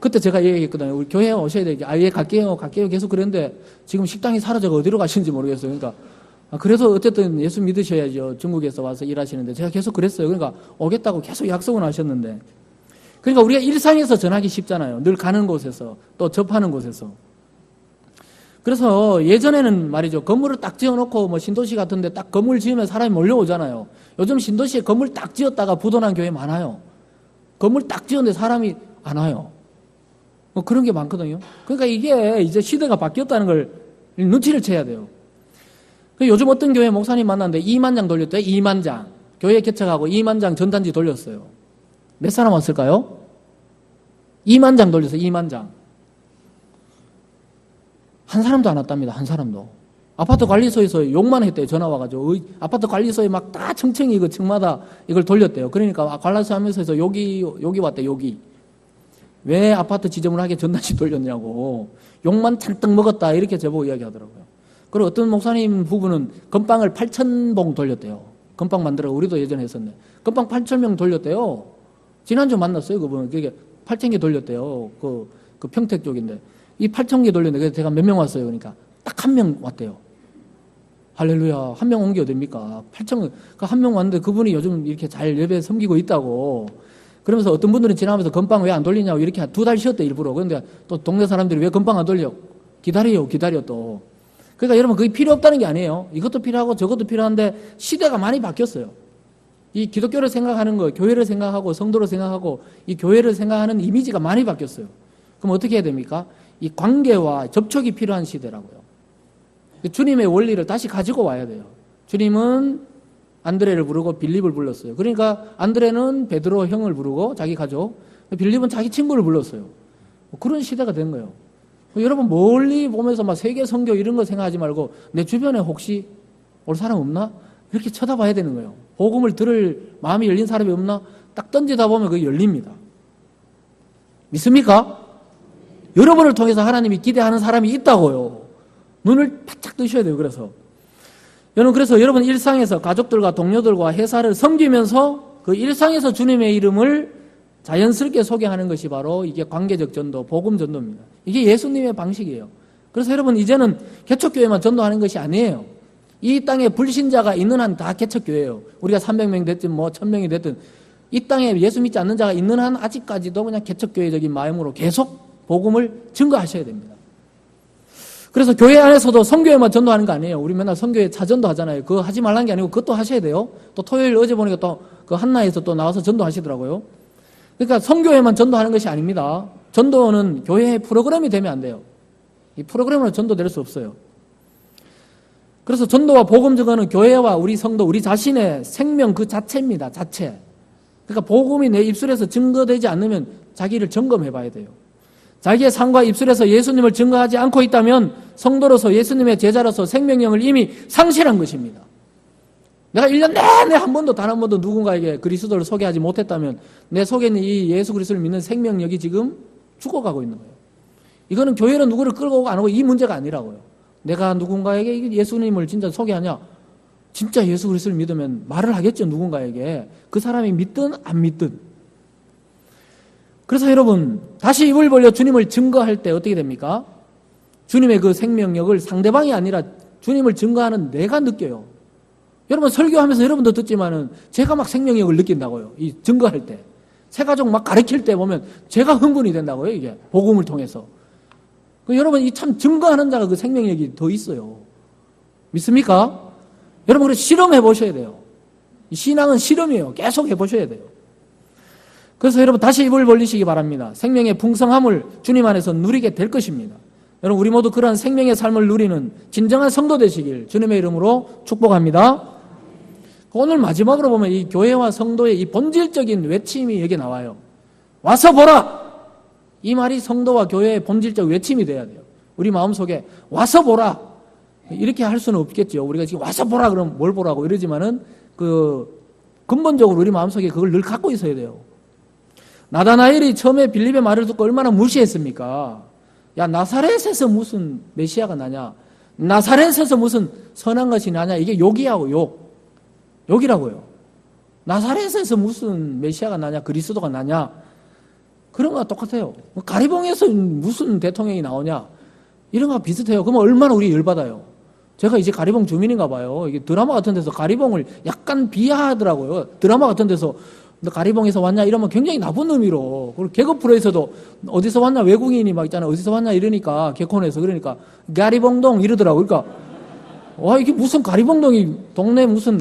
그때 제가 얘기했거든요. 우리 교회에 오셔야 되게. 예, 갈게요. 계속 그랬는데 지금 식당이 사라져서 어디로 가시는지 모르겠어요. 그러니까 그래서 어쨌든 예수 믿으셔야죠. 중국에서 와서 일하시는데 제가 계속 그랬어요. 그러니까 오겠다고 계속 약속은 하셨는데. 그러니까 우리가 일상에서 전하기 쉽잖아요. 늘 가는 곳에서 또 접하는 곳에서. 그래서 예전에는 말이죠. 건물을 딱 지어놓고 뭐 신도시 같은데 딱 건물 지으면 사람이 몰려오잖아요. 요즘 신도시에 건물 딱 지었다가 부도난 교회 많아요. 건물 딱 지었는데 사람이 안 와요. 뭐 그런 게 많거든요. 그러니까 이게 이제 시대가 바뀌었다는 걸 눈치를 채야 돼요. 요즘 어떤 교회 목사님 만났는데 2만 장 돌렸대요. 2만 장. 교회 개척하고 2만 장 전단지 돌렸어요. 몇 사람 왔을까요? 2만 장 돌렸어요. 2만 장. 한 사람도 안 왔답니다. 한 사람도. 아파트 관리소에서 욕만 했대요. 전화 와가지고. 아파트 관리소에 막 다 층층이 그 층마다 이걸 돌렸대요. 그러니까 관리소 하면서 여기 왔대, 여기. 왜 아파트 지저분하게 전단지 돌렸냐고. 욕만 잔뜩 먹었다. 이렇게 저보고 이야기하더라고요. 그리고 어떤 목사님 부부는 건빵을 8,000봉 돌렸대요. 건빵 만들어 우리도 예전에 했었네. 건빵 8,000명 돌렸대요. 지난주 만났어요. 그분. 그게 8,000개 돌렸대요. 그 평택 쪽인데. 이 8,000개 돌렸는데 그래서 제가 몇 명 왔어요. 그러니까 딱 한 명 왔대요. 할렐루야. 한 명 온 게 어딥니까? 8,000, 한 명 왔는데 그분이 요즘 이렇게 잘 예배 섬기고 있다고. 그러면서 어떤 분들은 지나가면서 건빵 왜 안 돌리냐고 이렇게 2달 쉬었대, 일부러. 그런데 또 동네 사람들이 왜 건빵 안 돌려? 기다려 또. 그러니까 여러분 그게 필요 없다는 게 아니에요. 이것도 필요하고 저것도 필요한데 시대가 많이 바뀌었어요. 이 기독교를 생각하는 거, 교회를 생각하고 성도를 생각하고 이 교회를 생각하는 이미지가 많이 바뀌었어요. 그럼 어떻게 해야 됩니까? 이 관계와 접촉이 필요한 시대라고요. 주님의 원리를 다시 가지고 와야 돼요. 주님은 안드레를 부르고 빌립을 불렀어요. 그러니까 안드레는 베드로 형을 부르고 자기 가족, 빌립은 자기 친구를 불렀어요. 그런 시대가 된 거예요. 여러분 멀리 보면서 막 세계 선교 이런 거 생각하지 말고 내 주변에 혹시 올 사람 없나? 이렇게 쳐다봐야 되는 거예요. 복음을 들을 마음이 열린 사람이 없나? 딱 던지다 보면 그게 열립니다. 믿습니까? 여러분을 통해서 하나님이 기대하는 사람이 있다고요. 눈을 바짝 뜨셔야 돼요. 그래서 여러분 일상에서 가족들과 동료들과 회사를 섬기면서 그 일상에서 주님의 이름을 자연스럽게 소개하는 것이 바로 이게 관계적 전도, 복음 전도입니다. 이게 예수님의 방식이에요. 그래서 여러분 이제는 개척교회만 전도하는 것이 아니에요. 이 땅에 불신자가 있는 한 다 개척교회예요. 우리가 300명 됐든 뭐 1000명이 됐든 이 땅에 예수 믿지 않는 자가 있는 한 아직까지도 그냥 개척교회적인 마음으로 계속 복음을 증거하셔야 됩니다. 그래서 교회 안에서도 선교회만 전도하는 거 아니에요. 우리 맨날 선교회 차전도 하잖아요. 그거 하지 말라는 게 아니고 그것도 하셔야 돼요. 또 토요일 어제 보니까 또 그 한나에서 또 나와서 전도하시더라고요. 그러니까 선교회만 전도하는 것이 아닙니다. 전도는 교회의 프로그램이 되면 안 돼요. 이 프로그램으로 전도될 수 없어요. 그래서 전도와 복음 증거는 교회와 우리 성도, 우리 자신의 생명 그 자체입니다. 자체. 그러니까 복음이 내 입술에서 증거되지 않으면 자기를 점검해 봐야 돼요. 자기의 삶과 입술에서 예수님을 증거하지 않고 있다면 성도로서 예수님의 제자로서 생명력을 이미 상실한 것입니다. 내가 1년 내내 단 한 번도 누군가에게 그리스도를 소개하지 못했다면 내 속에 있는 이 예수 그리스도를 믿는 생명력이 지금 죽어가고 있는 거예요. 이거는 교회로 누구를 끌고 오고 안 오고 이 문제가 아니라고요. 내가 누군가에게 예수님을 진짜 소개하냐? 진짜 예수 그리스도를 믿으면 말을 하겠죠, 누군가에게. 그 사람이 믿든 안 믿든. 그래서 여러분, 다시 입을 벌려 주님을 증거할 때 어떻게 됩니까? 주님의 그 생명력을 상대방이 아니라 주님을 증거하는 내가 느껴요. 여러분 설교하면서 여러분도 듣지만은 제가 막 생명력을 느낀다고요. 이 증거할 때. 새가족 막 가르칠 때 보면 제가 흥분이 된다고요, 이게. 복음을 통해서. 여러분 이 참 증거하는 자가 그 생명력이 더 있어요. 믿습니까? 여러분 그래서 실험해 보셔야 돼요. 신앙은 실험이에요. 계속 해보셔야 돼요. 그래서 여러분 다시 입을 벌리시기 바랍니다. 생명의 풍성함을 주님 안에서 누리게 될 것입니다. 여러분 우리 모두 그러한 생명의 삶을 누리는 진정한 성도 되시길 주님의 이름으로 축복합니다. 오늘 마지막으로 보면 이 교회와 성도의 이 본질적인 외침이 여기 나와요. 와서 보라! 이 말이 성도와 교회의 본질적 외침이 돼야 돼요. 우리 마음속에 와서 보라! 이렇게 할 수는 없겠죠. 우리가 지금 와서 보라 그러면 뭘 보라고 이러지만은 근본적으로 우리 마음속에 그걸 늘 갖고 있어야 돼요. 나다나엘이 처음에 빌립의 말을 듣고 얼마나 무시했습니까? 야, 나사렛에서 무슨 메시아가 나냐? 나사렛에서 무슨 선한 것이 나냐? 이게 욕이하고 욕. 욕이라고요. 나사렛에서 무슨 메시아가 나냐? 그리스도가 나냐? 그런 거와 똑같아요. 가리봉에서 무슨 대통령이 나오냐? 이런 거와 비슷해요. 그러면 얼마나 우리 열받아요. 제가 이제 가리봉 주민인가 봐요. 이게 드라마 같은 데서 가리봉을 약간 비하하더라고요. 드라마 같은 데서 너 가리봉에서 왔냐? 이러면 굉장히 나쁜 의미로. 그리고 개그 프로에서도 어디서 왔냐? 외국인이 막 있잖아요. 어디서 왔냐? 이러니까, 개콘에서. 그러니까, 가리봉동 이러더라고요. 그러니까, 와, 이게 무슨 가리봉동이 동네 무슨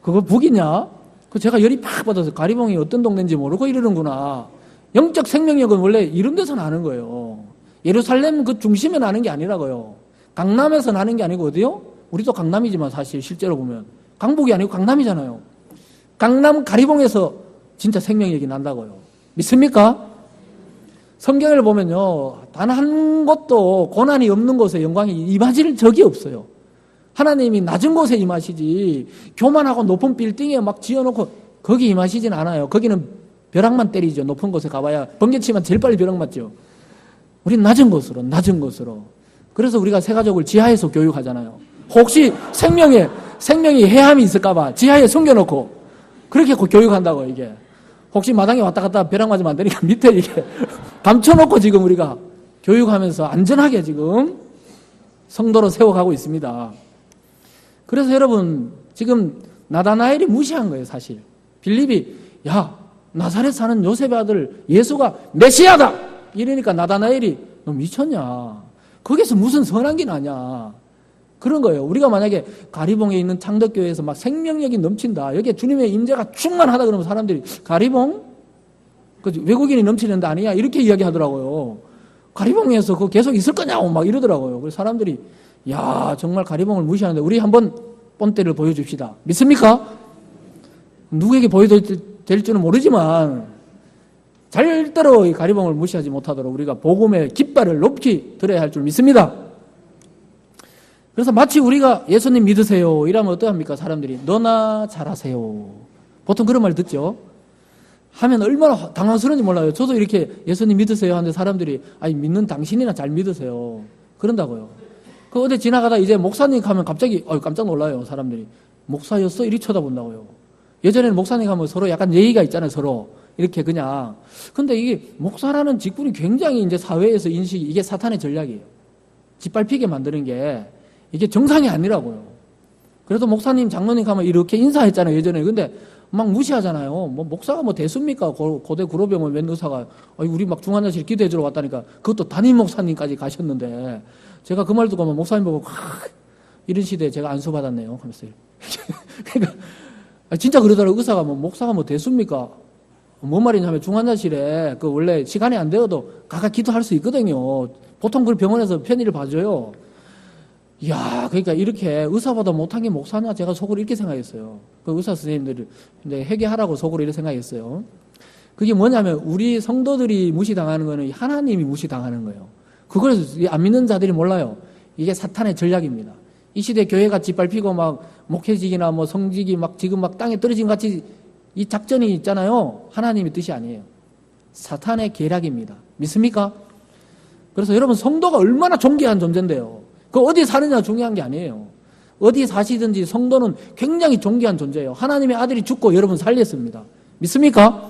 그거 북이냐? 그 제가 열이 팍 받아서 가리봉이 어떤 동네인지 모르고 이러는구나. 영적 생명력은 원래 이런 데서 나는 거예요. 예루살렘 그 중심에 나는 게 아니라고요. 강남에서 나는 게 아니고 어디요? 우리도 강남이지만 사실 실제로 보면. 강북이 아니고 강남이잖아요. 강남 가리봉에서 진짜 생명력이 난다고요. 믿습니까? 성경을 보면요. 단 한 곳도 고난이 없는 곳에 영광이 임하실 적이 없어요. 하나님이 낮은 곳에 임하시지 교만하고 높은 빌딩에 막 지어놓고 거기 임하시진 않아요. 거기는 벼락만 때리죠. 높은 곳에 가봐야 번개치면 제일 빨리 벼락 맞죠. 우린 낮은 곳으로. 그래서 우리가 새가족을 지하에서 교육하잖아요. 혹시 생명이 해함이 있을까봐 지하에 숨겨놓고 그렇게 교육한다고 이게. 혹시 마당에 왔다 갔다 벼락 맞으면 안 되니까 밑에 이게 감춰놓고 지금 우리가 교육하면서 안전하게 지금 성도로 세워가고 있습니다. 그래서 여러분 지금 나다나엘이 무시한 거예요 사실. 빌립이 야 나사렛 사는 요셉의 아들 예수가 메시아다 이러니까 나다나엘이 너 미쳤냐. 거기서 무슨 선한 게 나냐. 그런 거예요. 우리가 만약에 가리봉에 있는 창덕교회에서 막 생명력이 넘친다. 여기에 주님의 임재가 충만하다 그러면 사람들이 가리봉? 외국인이 넘치는 데 아니야? 이렇게 이야기하더라고요. 가리봉에서 그거 계속 있을 거냐고 막 이러더라고요. 그래서 사람들이 야 정말 가리봉을 무시하는데 우리 한번 본때를 보여줍시다. 믿습니까? 누구에게 보여될지는 모르지만 절대로 이 가리봉을 무시하지 못하도록 우리가 복음의 깃발을 높이 들어야 할 줄 믿습니다. 그래서 마치 우리가 예수님 믿으세요 이러면 어떡합니까? 사람들이 너나 잘하세요. 보통 그런 말 듣죠. 하면 얼마나 당황스러운지 몰라요. 저도 이렇게 예수님 믿으세요 하는데 사람들이 아니 믿는 당신이나 잘 믿으세요 그런다고요. 그 어디 지나가다 이제 목사님 가면 갑자기 깜짝 놀라요. 사람들이 목사였어? 이리 쳐다본다고요. 예전에는 목사님 가면 서로 약간 예의가 있잖아요. 서로 이렇게 그냥. 근데 이게 목사라는 직분이 굉장히 이제 사회에서 인식이 이게 사탄의 전략이에요. 짓밟히게 만드는 게 이게 정상이 아니라고요. 그래도 목사님, 장로님 가면 이렇게 인사했잖아요. 예전에. 근데 막 무시하잖아요. 뭐 목사가 뭐 대수입니까? 고대 구로병원 웬 의사가 우리 막 중환자실 기도해 주러 왔다니까. 그것도 담임 목사님까지 가셨는데 제가 그 말 듣고 목사님 보고 이런 시대에 제가 안수 받았네요. 하면서 그러니까 진짜 그러더라고요. 의사가 뭐 목사가 뭐 대수입니까? 뭔 말이냐면 중환자실에 그 원래 시간이 안 되어도 가가 기도할 수 있거든요. 보통 그 병원에서 편의를 봐줘요. 이야, 그러니까 이렇게 의사보다 못한 게 목사냐? 제가 속으로 이렇게 생각했어요. 그 의사 선생님들을 이제 회개하라고 속으로 이렇게 생각했어요. 그게 뭐냐면 우리 성도들이 무시당하는 거는 하나님이 무시당하는 거예요. 그걸 안 믿는 자들이 몰라요. 이게 사탄의 전략입니다. 이 시대 교회가 짓밟히고 막 목회직이나 뭐 성직이 막 지금 막 땅에 떨어진 것 같이 이 작전이 있잖아요. 하나님의 뜻이 아니에요. 사탄의 계략입니다. 믿습니까? 그래서 여러분 성도가 얼마나 존귀한 존재인데요. 그 어디 사느냐 중요한 게 아니에요. 어디 사시든지 성도는 굉장히 존귀한 존재예요. 하나님의 아들이 죽고 여러분 살렸습니다. 믿습니까?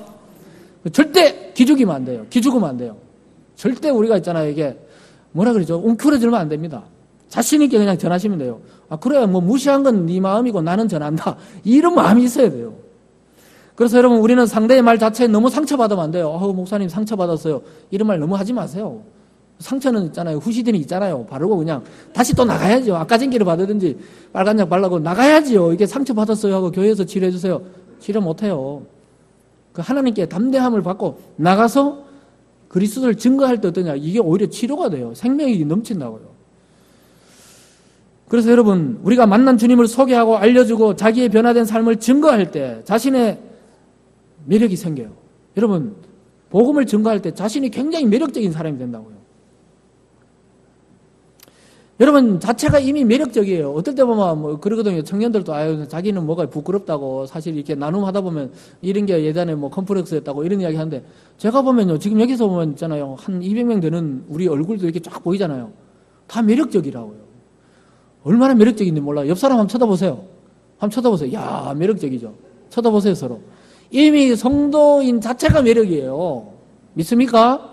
절대 기죽이면 안 돼요. 기죽으면 안 돼요. 절대 우리가 있잖아요. 이게 뭐라 그러죠? 웅크러들면 안 됩니다. 자신 있게 그냥 전하시면 돼요. 아 그래 뭐 무시한 건 네 마음이고 나는 전한다. 이런 마음이 있어야 돼요. 그래서 여러분 우리는 상대의 말 자체에 너무 상처받으면 안 돼요. 목사님 상처받았어요. 이런 말 너무 하지 마세요. 상처는 있잖아요. 후시딘이 있잖아요. 바르고 그냥 다시 또 나가야죠. 아까 전기를 받으든지 빨간 약 바르고 나가야지요. 이게 상처받았어요 하고 교회에서 치료해 주세요. 치료 못해요. 그 하나님께 담대함을 받고 나가서 그리스도를 증거할 때 어떠냐. 이게 오히려 치료가 돼요. 생명이 넘친다고요. 그래서 여러분 우리가 만난 주님을 소개하고 알려주고 자기의 변화된 삶을 증거할 때 자신의 매력이 생겨요. 여러분 복음을 증거할 때 자신이 굉장히 매력적인 사람이 된다고요. 여러분 자체가 이미 매력적이에요. 어떨 때 보면 뭐 그러거든요. 청년들도 자기는 뭐가 부끄럽다고 사실 이렇게 나눔하다 보면 이런 게 예전에 뭐 컴플렉스였다고 이런 이야기 하는데 제가 보면요. 지금 여기서 보면 있잖아요. 한 200명 되는 우리 얼굴도 이렇게 쫙 보이잖아요. 다 매력적이라고요. 얼마나 매력적인지 몰라요. 옆 사람 한번 쳐다보세요. 한번 쳐다보세요. 야 매력적이죠. 쳐다보세요 서로. 이미 성도인 자체가 매력이에요. 믿습니까?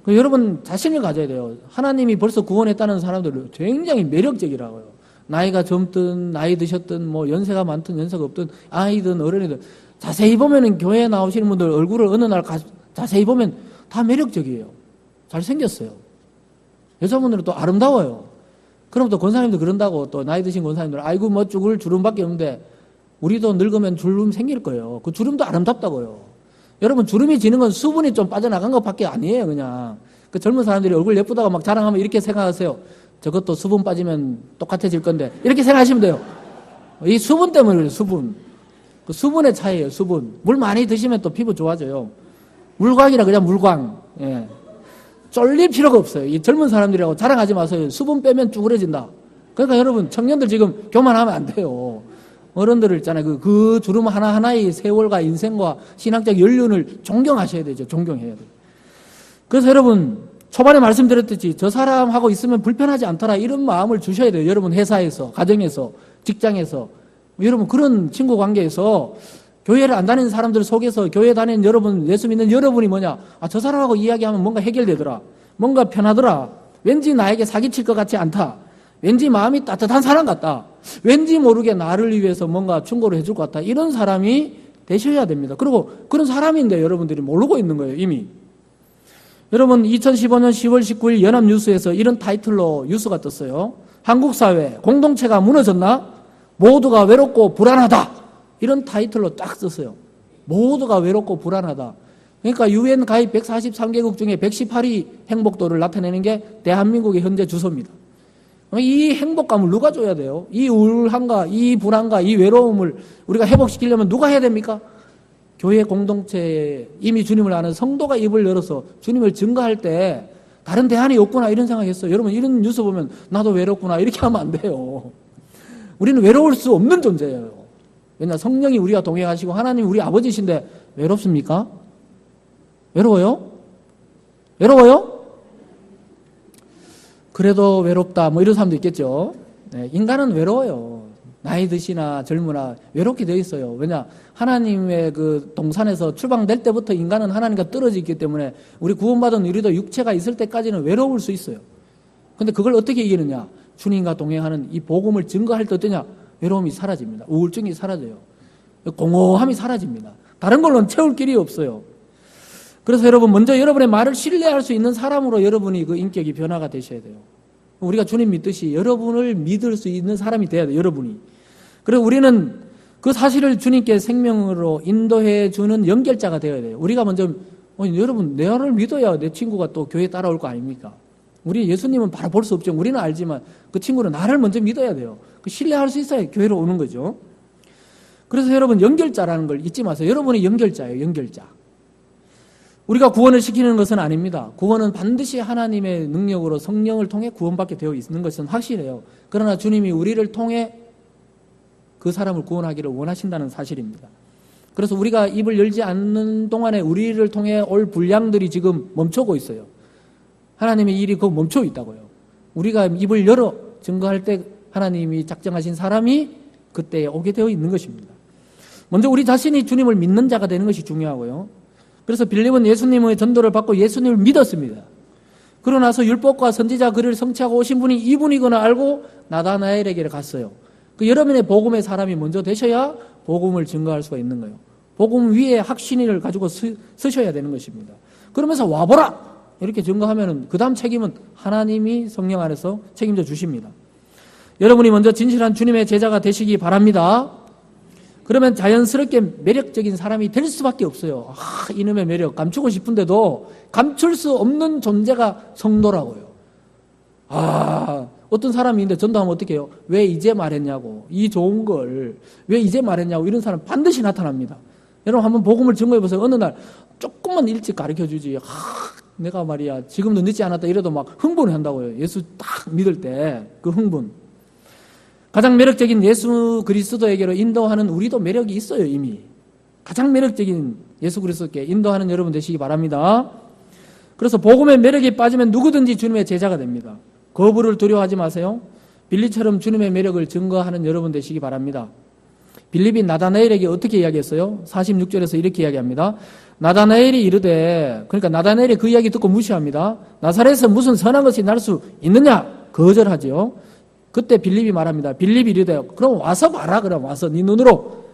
여러분 자신을 가져야 돼요. 하나님이 벌써 구원했다는 사람들은 굉장히 매력적이라고요. 나이가 젊든 나이 드셨든 뭐 연세가 많든 연세가 없든 아이든 어른이든 자세히 보면은 교회에 나오시는 분들 얼굴을 어느 날 자세히 보면 다 매력적이에요. 잘생겼어요. 여자분들은 또 아름다워요. 그럼 또 권사님도 그런다고 또 나이 드신 권사님들 아이고 뭐 죽을 주름밖에 없는데 우리도 늙으면 주름 생길 거예요. 그 주름도 아름답다고요. 여러분 주름이 지는 건 수분이 좀 빠져나간 것밖에 아니에요. 그냥 그 젊은 사람들이 얼굴 예쁘다고 막 자랑하면 이렇게 생각하세요. 저것도 수분 빠지면 똑같아질 건데 이렇게 생각하시면 돼요. 이 수분 때문에 그래요. 수분. 그 수분의 차이예요. 수분. 물 많이 드시면 또 피부 좋아져요. 물광이라 그냥 물광. 예. 쫄릴 필요가 없어요. 이 젊은 사람들이라고 자랑하지 마세요. 수분 빼면 쭈그러진다. 그러니까 여러분 청년들 지금 교만하면 안 돼요. 어른들을 있잖아요. 그 주름 하나하나의 세월과 인생과 신학적 연륜을 존경하셔야 되죠. 존경해야 돼요. 그래서 여러분, 초반에 말씀드렸듯이 저 사람하고 있으면 불편하지 않더라. 이런 마음을 주셔야 돼요. 여러분 회사에서, 가정에서, 직장에서. 여러분 그런 친구 관계에서 교회를 안 다니는 사람들 속에서 교회 다니는 여러분, 예수 믿는 여러분이 뭐냐. 저 사람하고 이야기하면 뭔가 해결되더라. 뭔가 편하더라. 왠지 나에게 사기칠 것 같지 않다. 왠지 마음이 따뜻한 사람 같다. 왠지 모르게 나를 위해서 뭔가 충고를 해줄 것 같다. 이런 사람이 되셔야 됩니다. 그리고 그런 사람인데 여러분들이 모르고 있는 거예요, 이미. 여러분 2015년 10월 19일 연합뉴스에서 이런 타이틀로 뉴스가 떴어요. 한국 사회 공동체가 무너졌나? 모두가 외롭고 불안하다. 이런 타이틀로 딱 썼어요. 모두가 외롭고 불안하다. 그러니까 UN 가입 143개국 중에 118위 행복도를 나타내는 게 대한민국의 현재 주소입니다. 이 행복감을 누가 줘야 돼요? 이 우울함과 이 불안과 이 외로움을 우리가 회복시키려면 누가 해야 됩니까? 교회 공동체에 이미 주님을 아는 성도가 입을 열어서 주님을 증거할 때 다른 대안이 없구나 이런 생각했어요. 여러분 이런 뉴스 보면 나도 외롭구나 이렇게 하면 안 돼요. 우리는 외로울 수 없는 존재예요. 왜냐 성령이 우리와 동행하시고 하나님 우리 아버지신데 외롭습니까? 외로워요? 외로워요? 그래도 외롭다 뭐 이런 사람도 있겠죠. 네, 인간은 외로워요. 나이 드시나 젊으나 외롭게 되어 있어요. 왜냐 하나님의 그 동산에서 출방될 때부터 인간은 하나님과 떨어져 있기 때문에 우리 구원받은 우리도 육체가 있을 때까지는 외로울 수 있어요. 근데 그걸 어떻게 이기느냐? 주님과 동행하는 이 복음을 증거할 때 어떠냐? 외로움이 사라집니다. 우울증이 사라져요. 공허함이 사라집니다. 다른 걸로는 채울 길이 없어요. 그래서 여러분, 먼저 여러분의 말을 신뢰할 수 있는 사람으로 여러분이 그 인격이 변화가 되셔야 돼요. 우리가 주님 믿듯이 여러분을 믿을 수 있는 사람이 돼야 돼요, 여러분이. 그리고 우리는 그 사실을 주님께 생명으로 인도해 주는 연결자가 되어야 돼요. 우리가 먼저, 여러분, 내를 믿어야 내 친구가 또 교회에 따라올 거 아닙니까? 우리 예수님은 바로 볼 수 없죠. 우리는 알지만 그 친구는 나를 먼저 믿어야 돼요. 그 신뢰할 수 있어야 교회로 오는 거죠. 그래서 여러분, 연결자라는 걸 잊지 마세요. 여러분이 연결자예요, 연결자. 우리가 구원을 시키는 것은 아닙니다. 구원은 반드시 하나님의 능력으로 성령을 통해 구원받게 되어 있는 것은 확실해요. 그러나 주님이 우리를 통해 그 사람을 구원하기를 원하신다는 사실입니다. 그래서 우리가 입을 열지 않는 동안에 우리를 통해 올 분량들이 지금 멈추고 있어요. 하나님의 일이 그 멈춰 있다고요. 우리가 입을 열어 증거할 때 하나님이 작정하신 사람이 그때에 오게 되어 있는 것입니다. 먼저 우리 자신이 주님을 믿는 자가 되는 것이 중요하고요. 그래서 빌립은 예수님의 전도를 받고 예수님을 믿었습니다. 그러고 나서 율법과 선지자 글을 성취하고 오신 분이 이분이거나 알고 나다나엘에게 갔어요. 그 여러분의 복음의 사람이 먼저 되셔야 복음을 증거할 수가 있는 거예요. 복음 위에 확신을 가지고 쓰셔야 되는 것입니다. 그러면서 와보라! 이렇게 증거하면 그 다음 책임은 하나님이 성령 안에서 책임져 주십니다. 여러분이 먼저 진실한 주님의 제자가 되시기 바랍니다. 그러면 자연스럽게 매력적인 사람이 될 수밖에 없어요. 이놈의 매력 감추고 싶은데도 감출 수 없는 존재가 성도라고요. 어떤 사람이 있는데 전도하면 어떻게 해요? 왜 이제 말했냐고, 이 좋은 걸 왜 이제 말했냐고, 이런 사람 반드시 나타납니다. 여러분 한번 복음을 증거해 보세요. 어느 날 조금만 일찍 가르쳐 주지, 내가 말이야 지금도 늦지 않았다 이래도 막 흥분을 한다고요. 예수 딱 믿을 때 그 흥분. 가장 매력적인 예수 그리스도에게로 인도하는 우리도 매력이 있어요. 이미 가장 매력적인 예수 그리스도께 인도하는 여러분 되시기 바랍니다. 그래서 복음의 매력이 빠지면 누구든지 주님의 제자가 됩니다. 거부를 두려워하지 마세요. 빌립처럼 주님의 매력을 증거하는 여러분 되시기 바랍니다. 빌립이 나다나엘에게 어떻게 이야기했어요? 46절에서 이렇게 이야기합니다. 나다나엘이 이르되, 그러니까 나다나엘이 그 이야기 듣고 무시합니다. 나사렛에서 무슨 선한 것이 날 수 있느냐? 거절하지요. 그때 빌립이 말합니다. 빌립이 이르되, 그럼 와서 봐라. 그럼 와서 네 눈으로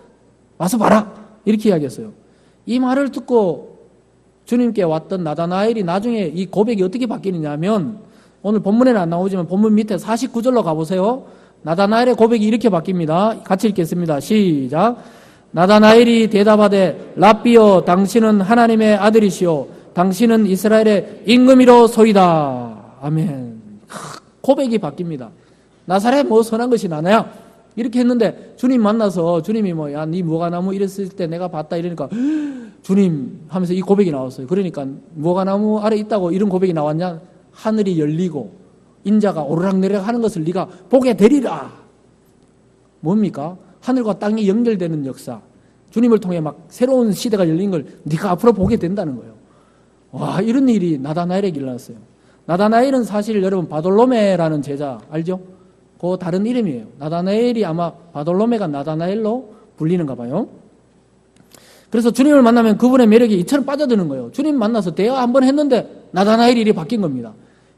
와서 봐라. 이렇게 이야기했어요. 이 말을 듣고 주님께 왔던 나다나엘이 나중에 이 고백이 어떻게 바뀌느냐 하면, 오늘 본문에는 안 나오지만 본문 밑에 49절로 가보세요. 나다나엘의 고백이 이렇게 바뀝니다. 같이 읽겠습니다. 시작. 나다나엘이 대답하되, 랍비여, 당신은 하나님의 아들이시오. 당신은 이스라엘의 임금이로소이다. 아멘. 고백이 바뀝니다. 나사렛 뭐 선한 것이 나나야? 이렇게 했는데 주님 만나서 주님이 야, 네 무화과나무 이랬을 때 내가 봤다 이러니까 주님 하면서 이 고백이 나왔어요. 그러니까 무화과나무 아래 있다고 이런 고백이 나왔냐? 하늘이 열리고 인자가 오르락내리락 하는 것을 네가 보게 되리라. 뭡니까? 하늘과 땅이 연결되는 역사. 주님을 통해 막 새로운 시대가 열린 걸 네가 앞으로 보게 된다는 거예요. 와, 이런 일이 나다나엘에게 일어났어요. 나다나엘은 사실 여러분 바돌로메라는 제자 알죠? 그 다른 이름이에요. 나다나엘이 아마 바돌로메가 나다나엘로 불리는가 봐요. 그래서 주님을 만나면 그분의 매력이 이처럼 빠져드는 거예요. 주님 만나서 대화 한번 했는데 나다나엘이 이렇게 바뀐 겁니다.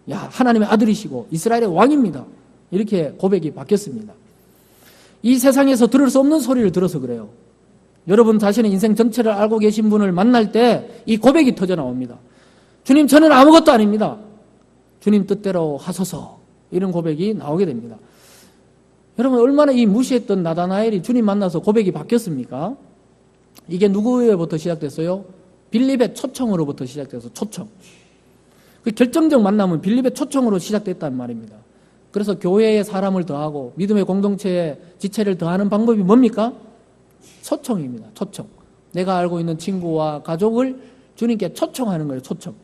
야, 하나님의 아들이시고 이스라엘의 왕입니다. 이렇게 고백이 바뀌었습니다. 이 세상에서 들을 수 없는 소리를 들어서 그래요. 여러분 자신의 인생 전체를 알고 계신 분을 만날 때 이 고백이 터져 나옵니다. 주님, 저는 아무것도 아닙니다. 주님 뜻대로 하소서. 이런 고백이 나오게 됩니다. 여러분 얼마나 이 무시했던 나다나엘이 주님 만나서 고백이 바뀌었습니까? 이게 누구로부터 시작됐어요? 빌립의 초청으로부터 시작돼서 초청. 그 결정적 만남은 빌립의 초청으로 시작됐단 말입니다. 그래서 교회에 사람을 더하고 믿음의 공동체에 지체를 더하는 방법이 뭡니까? 초청입니다. 초청. 내가 알고 있는 친구와 가족을 주님께 초청하는 거예요. 초청.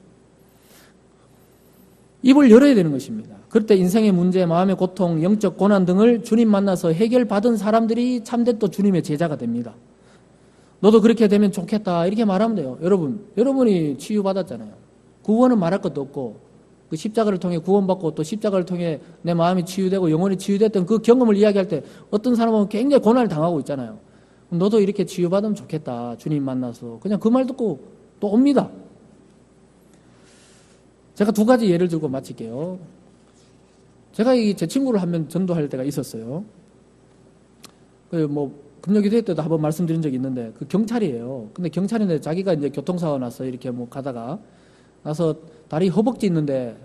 입을 열어야 되는 것입니다. 그럴 때 인생의 문제, 마음의 고통, 영적 고난 등을 주님 만나서 해결받은 사람들이 참된 또 주님의 제자가 됩니다. 너도 그렇게 되면 좋겠다 이렇게 말하면 돼요. 여러분이 치유받았잖아요. 구원은 말할 것도 없고 그 십자가를 통해 구원받고 또 십자가를 통해 내 마음이 치유되고 영혼이 치유됐던 그 경험을 이야기할 때 어떤 사람은 굉장히 고난을 당하고 있잖아요. 너도 이렇게 치유받으면 좋겠다. 주님 만나서. 그냥 그 말 듣고 또 옵니다. 제가 두 가지 예를 들고 마칠게요. 제가 제 친구를 한 명 전도할 때가 있었어요. 금요기도회 때도 한번 말씀드린 적이 있는데 그 경찰이에요. 근데 경찰인데 자기가 이제 교통사고 나서 이렇게 뭐 가다가 나서 다리 허벅지 있는데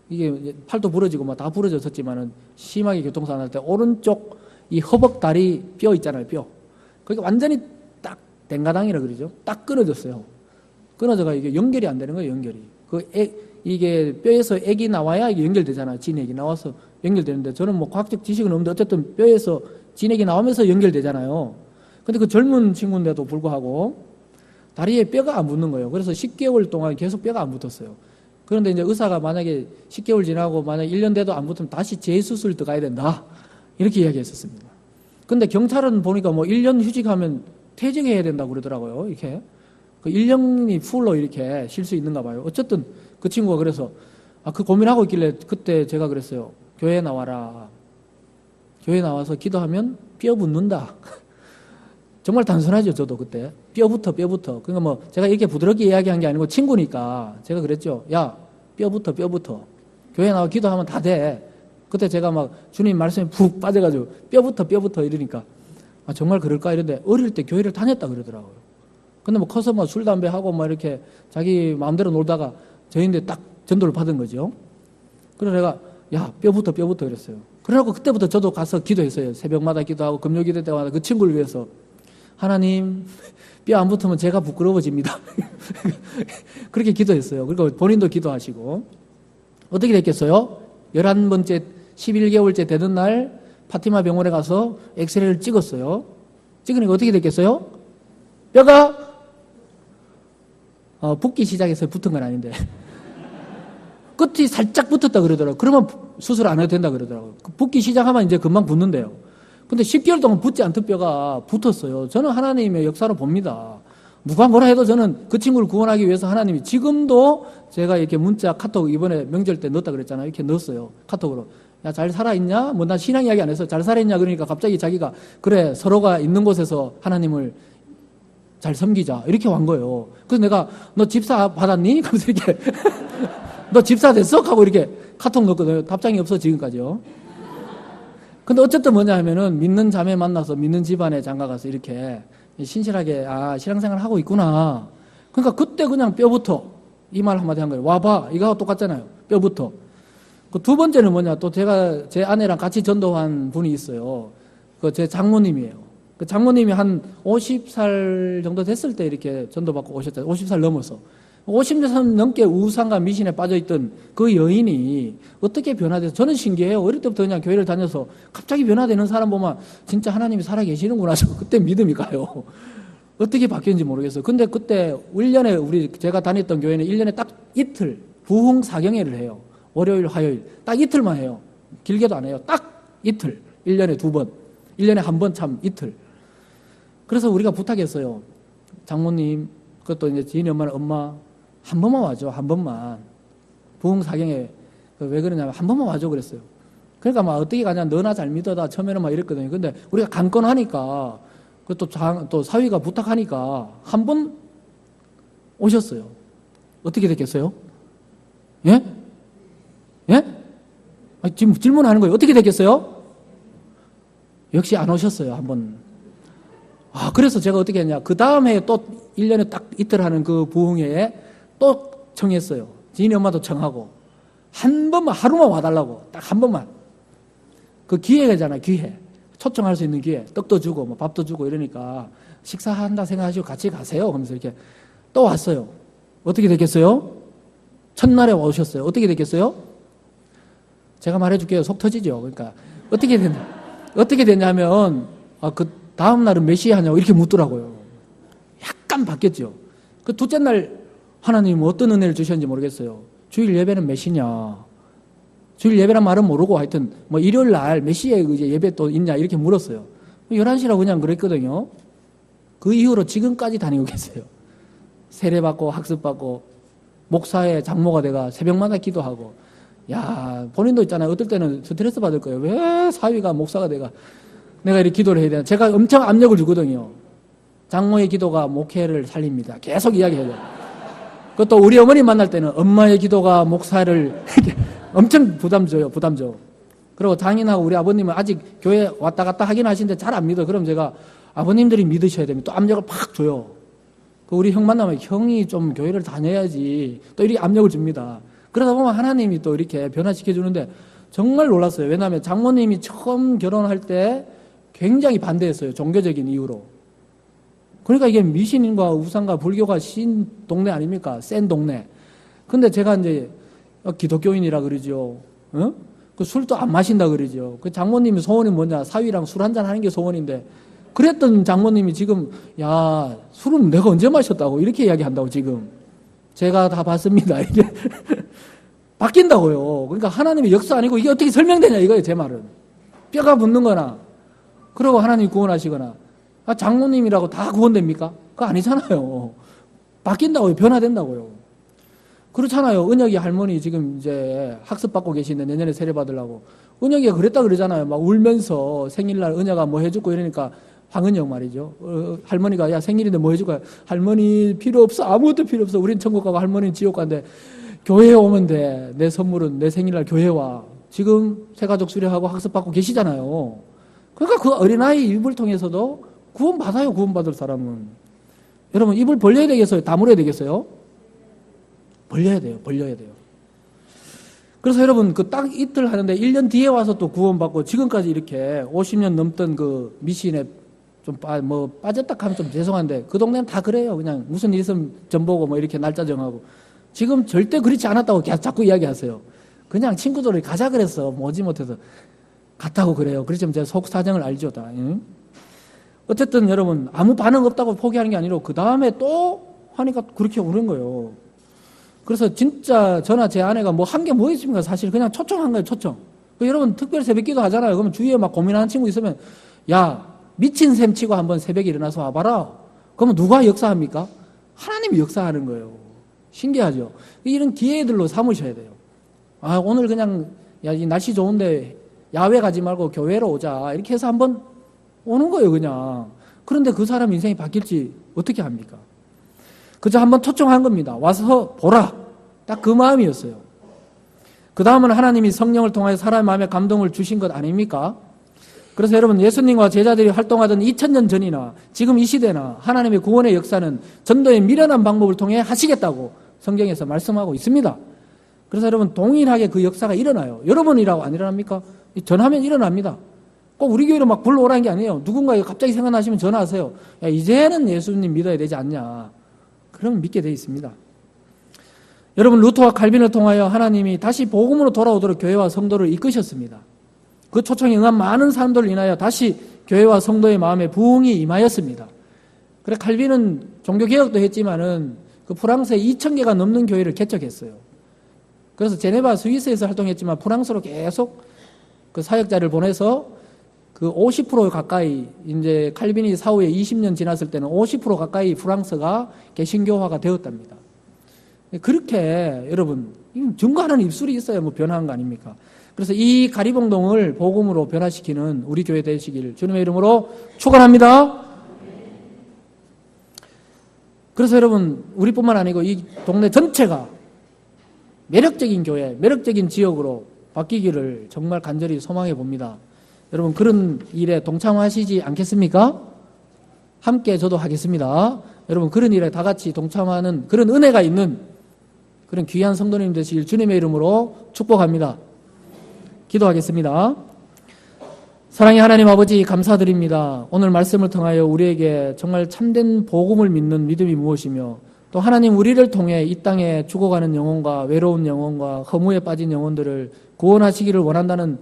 이게 팔도 부러지고 막 다 부러졌었지만은 심하게 교통사고 날 때 오른쪽 이 허벅다리 뼈 있잖아요, 뼈. 그게 완전히 딱 댕가당이라 그러죠. 딱 끊어졌어요. 끊어져가 이게 연결이 안 되는 거예요, 연결이. 이게 뼈에서 액이 나와야 이게 연결되잖아요. 진액이 나와서 연결되는데 저는 뭐 과학적 지식은 없는데 어쨌든 뼈에서 진액이 나오면서 연결되잖아요. 근데 그 젊은 친구인데도 불구하고 다리에 뼈가 안 붙는 거예요. 그래서 10개월 동안 계속 뼈가 안 붙었어요. 그런데 이제 의사가 만약에 10개월 지나고 만약 1년 돼도 안 붙으면 다시 재수술 들어가야 된다. 이렇게 이야기했었습니다. 근데 경찰은 보니까 뭐 1년 휴직하면 퇴직해야 된다고 그러더라고요. 이렇게. 그 1년이 풀로 이렇게 쉴 수 있는가 봐요. 어쨌든 그 친구가 그래서 그 고민하고 있길래 그때 제가 그랬어요. 교회 나와라. 교회 나와서 기도하면 뼈 붙는다. 정말 단순하죠, 저도 그때. 뼈부터. 그러니까 뭐 제가 이렇게 부드럽게 이야기한 게 아니고 친구니까 제가 그랬죠. 야, 뼈부터. 교회 나와 기도하면 다 돼. 그때 제가 막 주님 말씀에 푹 빠져가지고 뼈부터 이러니까 정말 그럴까 이런데 어릴 때 교회를 다녔다 그러더라고요. 근데 뭐 커서 뭐 술, 담배 하고 뭐 이렇게 자기 마음대로 놀다가 저희인데 딱 전도를 받은 거죠. 그래서 내가 야, 뼈부터 그랬어요. 그래갖고 그때부터 저도 가서 기도했어요. 새벽마다 기도하고 금요 기도 때마다 그 친구를 위해서 하나님, 뼈 안 붙으면 제가 부끄러워집니다. 그렇게 기도했어요. 그리고 본인도 기도하시고 어떻게 됐겠어요? 11번째 11개월째 되는 날 파티마 병원에 가서 엑스레이를 찍었어요. 찍으니까 어떻게 됐겠어요? 뼈가 붓기 시작해서 붙은 건 아닌데 끝이 살짝 붙었다 그러더라고요. 그러면 수술 안 해도 된다 그러더라고요. 붓기 시작하면 이제 금방 붙는데요. 근데 10개월 동안 붙지 않던 뼈가 붙었어요. 저는 하나님의 역사로 봅니다. 누가 뭐라 해도 저는 그 친구를 구원하기 위해서 하나님이 지금도 제가 이렇게 문자 카톡 이번에 명절 때 넣었다 그랬잖아요. 이렇게 넣었어요. 카톡으로. 야, 잘 살아있냐? 뭐 난 신앙 이야기 안 해서 잘 살아있냐? 그러니까 갑자기 자기가 그래, 서로가 있는 곳에서 하나님을 잘 섬기자. 이렇게 한 거예요. 그래서 내가 너 집사 받았니? 그래서 이렇게 너 집사 됐어? 하고 이렇게 카톡 넣었거든요. 답장이 없어 지금까지요. 근데 어쨌든 뭐냐 하면은 믿는 자매 만나서 믿는 집안에 장가가서 이렇게 신실하게 신앙생활 하고 있구나. 그러니까 그때 그냥 뼈부터 이 말 한마디 한 거예요. 와봐. 이거하고 똑같잖아요. 뼈부터. 그 두 번째는 뭐냐 또 제가 제 아내랑 같이 전도한 분이 있어요. 그 제 장모님이에요. 그 장모님이 한 50살 정도 됐을 때 이렇게 전도받고 오셨잖아요. 50살 넘어서. 50년 넘게 우상과 미신에 빠져있던 그 여인이 어떻게 변화돼서 저는 신기해요. 어릴 때부터 그냥 교회를 다녀서 갑자기 변화되는 사람 보면 진짜 하나님이 살아계시는구나. 그때 믿음이 가요. 어떻게 바뀌었는지 모르겠어요. 근데 그때 1년에 제가 다녔던 교회는 1년에 딱 이틀 부흥 사경회를 해요. 월요일, 화요일 딱 이틀만 해요. 길게도 안 해요. 딱 이틀. 1년에 2번. 1년에 한 번 참 이틀. 그래서 우리가 부탁했어요. 장모님, 그것도 이제 지인이 엄마는 엄마 한 번만 와줘. 한 번만. 부흥 사경에 왜 그러냐면 한 번만 와줘 그랬어요. 그러니까 막 어떻게 가냐 너나 잘 믿어다 처음에는 막 이랬거든요. 근데 우리가 강건하니까 그것도 또 사위가 부탁하니까 한 번 오셨어요. 어떻게 됐겠어요? 예? 예? 지금 질문하는 거예요. 어떻게 됐겠어요? 역시 안 오셨어요. 한 번. 그래서 제가 어떻게 했냐. 그 다음 해에 또 1년에 딱 이틀 하는 그 부흥회에 또 청했어요. 지인이 엄마도 청하고. 한 번만, 하루만 와달라고. 딱 한 번만. 그 기회잖아요, 기회. 초청할 수 있는 기회. 떡도 주고, 뭐 밥도 주고 이러니까 식사한다 생각하시고 같이 가세요. 하면서 이렇게 또 왔어요. 어떻게 됐겠어요? 첫날에 오셨어요. 어떻게 됐겠어요? 제가 말해줄게요. 속 터지죠. 그러니까 어떻게 됐냐면, 그 다음날은 몇 시에 하냐고 이렇게 묻더라고요. 약간 바뀌었죠. 그 둘째 날 하나님 어떤 은혜를 주셨는지 모르겠어요. 주일 예배는 몇 시냐. 주일 예배란 말은 모르고 하여튼 뭐 일요일 날 몇 시에 이제 예배 또 있냐 이렇게 물었어요. 11시라고 그냥 그랬거든요. 그 이후로 지금까지 다니고 계세요. 세례받고 학습받고 목사의 장모가 돼가 새벽마다 기도하고. 야, 본인도 있잖아요. 어떨 때는 스트레스 받을 거예요. 왜 사위가 목사가 돼가 내가 이렇게 기도를 해야 되나. 제가 엄청 압력을 주거든요. 장모의 기도가 목회를 살립니다. 계속 이야기해요. 그것도 우리 어머니 만날 때는 엄마의 기도가 목사를 엄청 부담 줘요. 그리고 장인하고 우리 아버님은 아직 교회 왔다 갔다 하긴 하시는데 잘 안 믿어. 그럼 제가 아버님들이 믿으셔야 됩니다. 또 압력을 팍 줘요. 우리 형 만나면 형이 좀 교회를 다녀야지 또 이렇게 압력을 줍니다. 그러다 보면 하나님이 또 이렇게 변화시켜 주는데 정말 놀랐어요. 왜냐하면 장모님이 처음 결혼할 때 굉장히 반대했어요. 종교적인 이유로. 그러니까 이게 미신과 우상과 불교가 신 동네 아닙니까? 센 동네. 근데 제가 이제 기독교인이라 그러죠. 어? 그 술도 안 마신다 그러죠. 그 장모님이 소원이 뭐냐? 사위랑 술 한잔 하는 게 소원인데 그랬던 장모님이 지금 야 술은 내가 언제 마셨다고 이렇게 이야기한다고 지금 제가 다 봤습니다. 이게 바뀐다고요. 그러니까 하나님의 역사 아니고 이게 어떻게 설명되냐 이거예요. 제 말은 뼈가 붙는 거나 그러고 하나님 구원하시거나 장모님이라고 다 구원됩니까? 그거 아니잖아요. 바뀐다고요. 변화된다고요. 그렇잖아요. 은혁이 할머니 지금 이제 학습받고 계시는데 내년에 세례 받으려고 은혁이가 그랬다 그러잖아요. 막 울면서 생일날 은혁아 뭐 해줄 거 이러니까 황은영 말이죠. 할머니가 야 생일인데 뭐 해줄 거야? 할머니 필요 없어. 아무것도 필요 없어. 우린 천국 가고 할머니는 지옥 간대. 교회에 오면 돼. 내 선물은 내 생일날 교회에 와. 지금 새가족 수료하고 학습받고 계시잖아요. 그러니까 그 어린아이 입을 통해서도 구원받아요. 구원받을 사람은. 여러분 입을 벌려야 되겠어요? 다물어야 되겠어요? 벌려야 돼요. 벌려야 돼요. 그래서 여러분 그 딱 이틀 하는데 1년 뒤에 와서 또 구원받고 지금까지 이렇게 50년 넘던 그 미신에 좀 빠졌다 하면 좀 죄송한데 그 동네는 다 그래요. 그냥 무슨 일 있으면 전 보고 뭐 이렇게 날짜 정하고 지금 절대 그렇지 않았다고 자꾸 이야기하세요. 그냥 친구들이 가자 그랬어. 오지 못해서 갔다고 그래요. 그렇지만 제가 속 사정을 알죠. 다. 응? 어쨌든 여러분 아무 반응 없다고 포기하는 게 아니라 그 다음에 또 하니까 그렇게 오는 거예요. 그래서 진짜 저나 제 아내가 뭐 한 게 뭐 있습니까? 사실 그냥 초청한 거예요. 초청. 여러분 특별 새벽기도 하잖아요. 그러면 주위에 막 고민하는 친구 있으면 야 미친 셈 치고 한번 새벽에 일어나서 와봐라. 그러면 누가 역사합니까? 하나님이 역사하는 거예요. 신기하죠? 이런 기회들로 삼으셔야 돼요. 아 오늘 그냥 야 이 날씨 좋은데 야외 가지 말고 교회로 오자. 이렇게 해서 한번 오는 거예요. 그냥. 그런데 그 사람 인생이 바뀔지 어떻게 합니까? 그저 한번 초청한 겁니다. 와서 보라. 딱 그 마음이었어요. 그 다음은 하나님이 성령을 통하여 사람의 마음에 감동을 주신 것 아닙니까? 그래서 여러분 예수님과 제자들이 활동하던 2000년 전이나 지금 이 시대나 하나님의 구원의 역사는 전도의 미련한 방법을 통해 하시겠다고 성경에서 말씀하고 있습니다. 그래서 여러분 동일하게 그 역사가 일어나요. 여러분이라고 안 일어납니까? 전하면 일어납니다. 꼭 우리 교회로 막 불러오라는 게 아니에요. 누군가 갑자기 생각나시면 전화하세요. 야 이제는 예수님 믿어야 되지 않냐. 그러면 믿게 돼 있습니다. 여러분 루터와 칼빈을 통하여 하나님이 다시 복음으로 돌아오도록 교회와 성도를 이끄셨습니다. 그 초청에 응한 많은 사람들을 인하여 다시 교회와 성도의 마음에 부흥이 임하였습니다. 그래 칼빈은 종교개혁도 했지만은 그 프랑스에 2000개가 넘는 교회를 개척했어요. 그래서 제네바 스위스에서 활동했지만 프랑스로 계속 그 사역자를 보내서 그 50% 가까이 이제 칼빈이 사후에 20년 지났을 때는 50% 가까이 프랑스가 개신교화가 되었답니다. 그렇게 여러분 증거하는 입술이 있어야 뭐 변화한 거 아닙니까? 그래서 이 가리봉동을 복음으로 변화시키는 우리 교회 되시길 주님의 이름으로 축원합니다. 그래서 여러분 우리뿐만 아니고 이 동네 전체가 매력적인 교회, 매력적인 지역으로 바뀌기를 정말 간절히 소망해 봅니다. 여러분 그런 일에 동참하시지 않겠습니까? 함께 저도 하겠습니다. 여러분 그런 일에 다 같이 동참하는 그런 은혜가 있는 그런 귀한 성도님 되시길 주님의 이름으로 축복합니다. 기도하겠습니다. 사랑의 하나님 아버지 감사드립니다. 오늘 말씀을 통하여 우리에게 정말 참된 복음을 믿는 믿음이 무엇이며 또 하나님 우리를 통해 이 땅에 죽어가는 영혼과 외로운 영혼과 허무에 빠진 영혼들을 구원하시기를 원한다는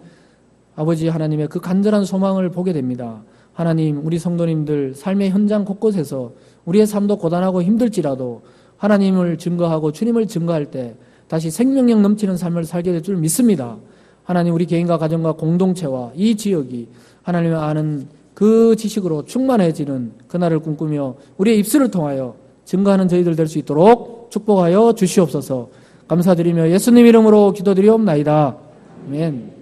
아버지 하나님의 그 간절한 소망을 보게 됩니다. 하나님 우리 성도님들 삶의 현장 곳곳에서 우리의 삶도 고단하고 힘들지라도 하나님을 증거하고 주님을 증거할 때 다시 생명력 넘치는 삶을 살게 될 줄 믿습니다. 하나님 우리 개인과 가정과 공동체와 이 지역이 하나님을 아는 그 지식으로 충만해지는 그날을 꿈꾸며 우리의 입술을 통하여 증거하는 저희들 될 수 있도록 축복하여 주시옵소서. 감사드리며 예수님 이름으로 기도드리옵나이다. 아멘.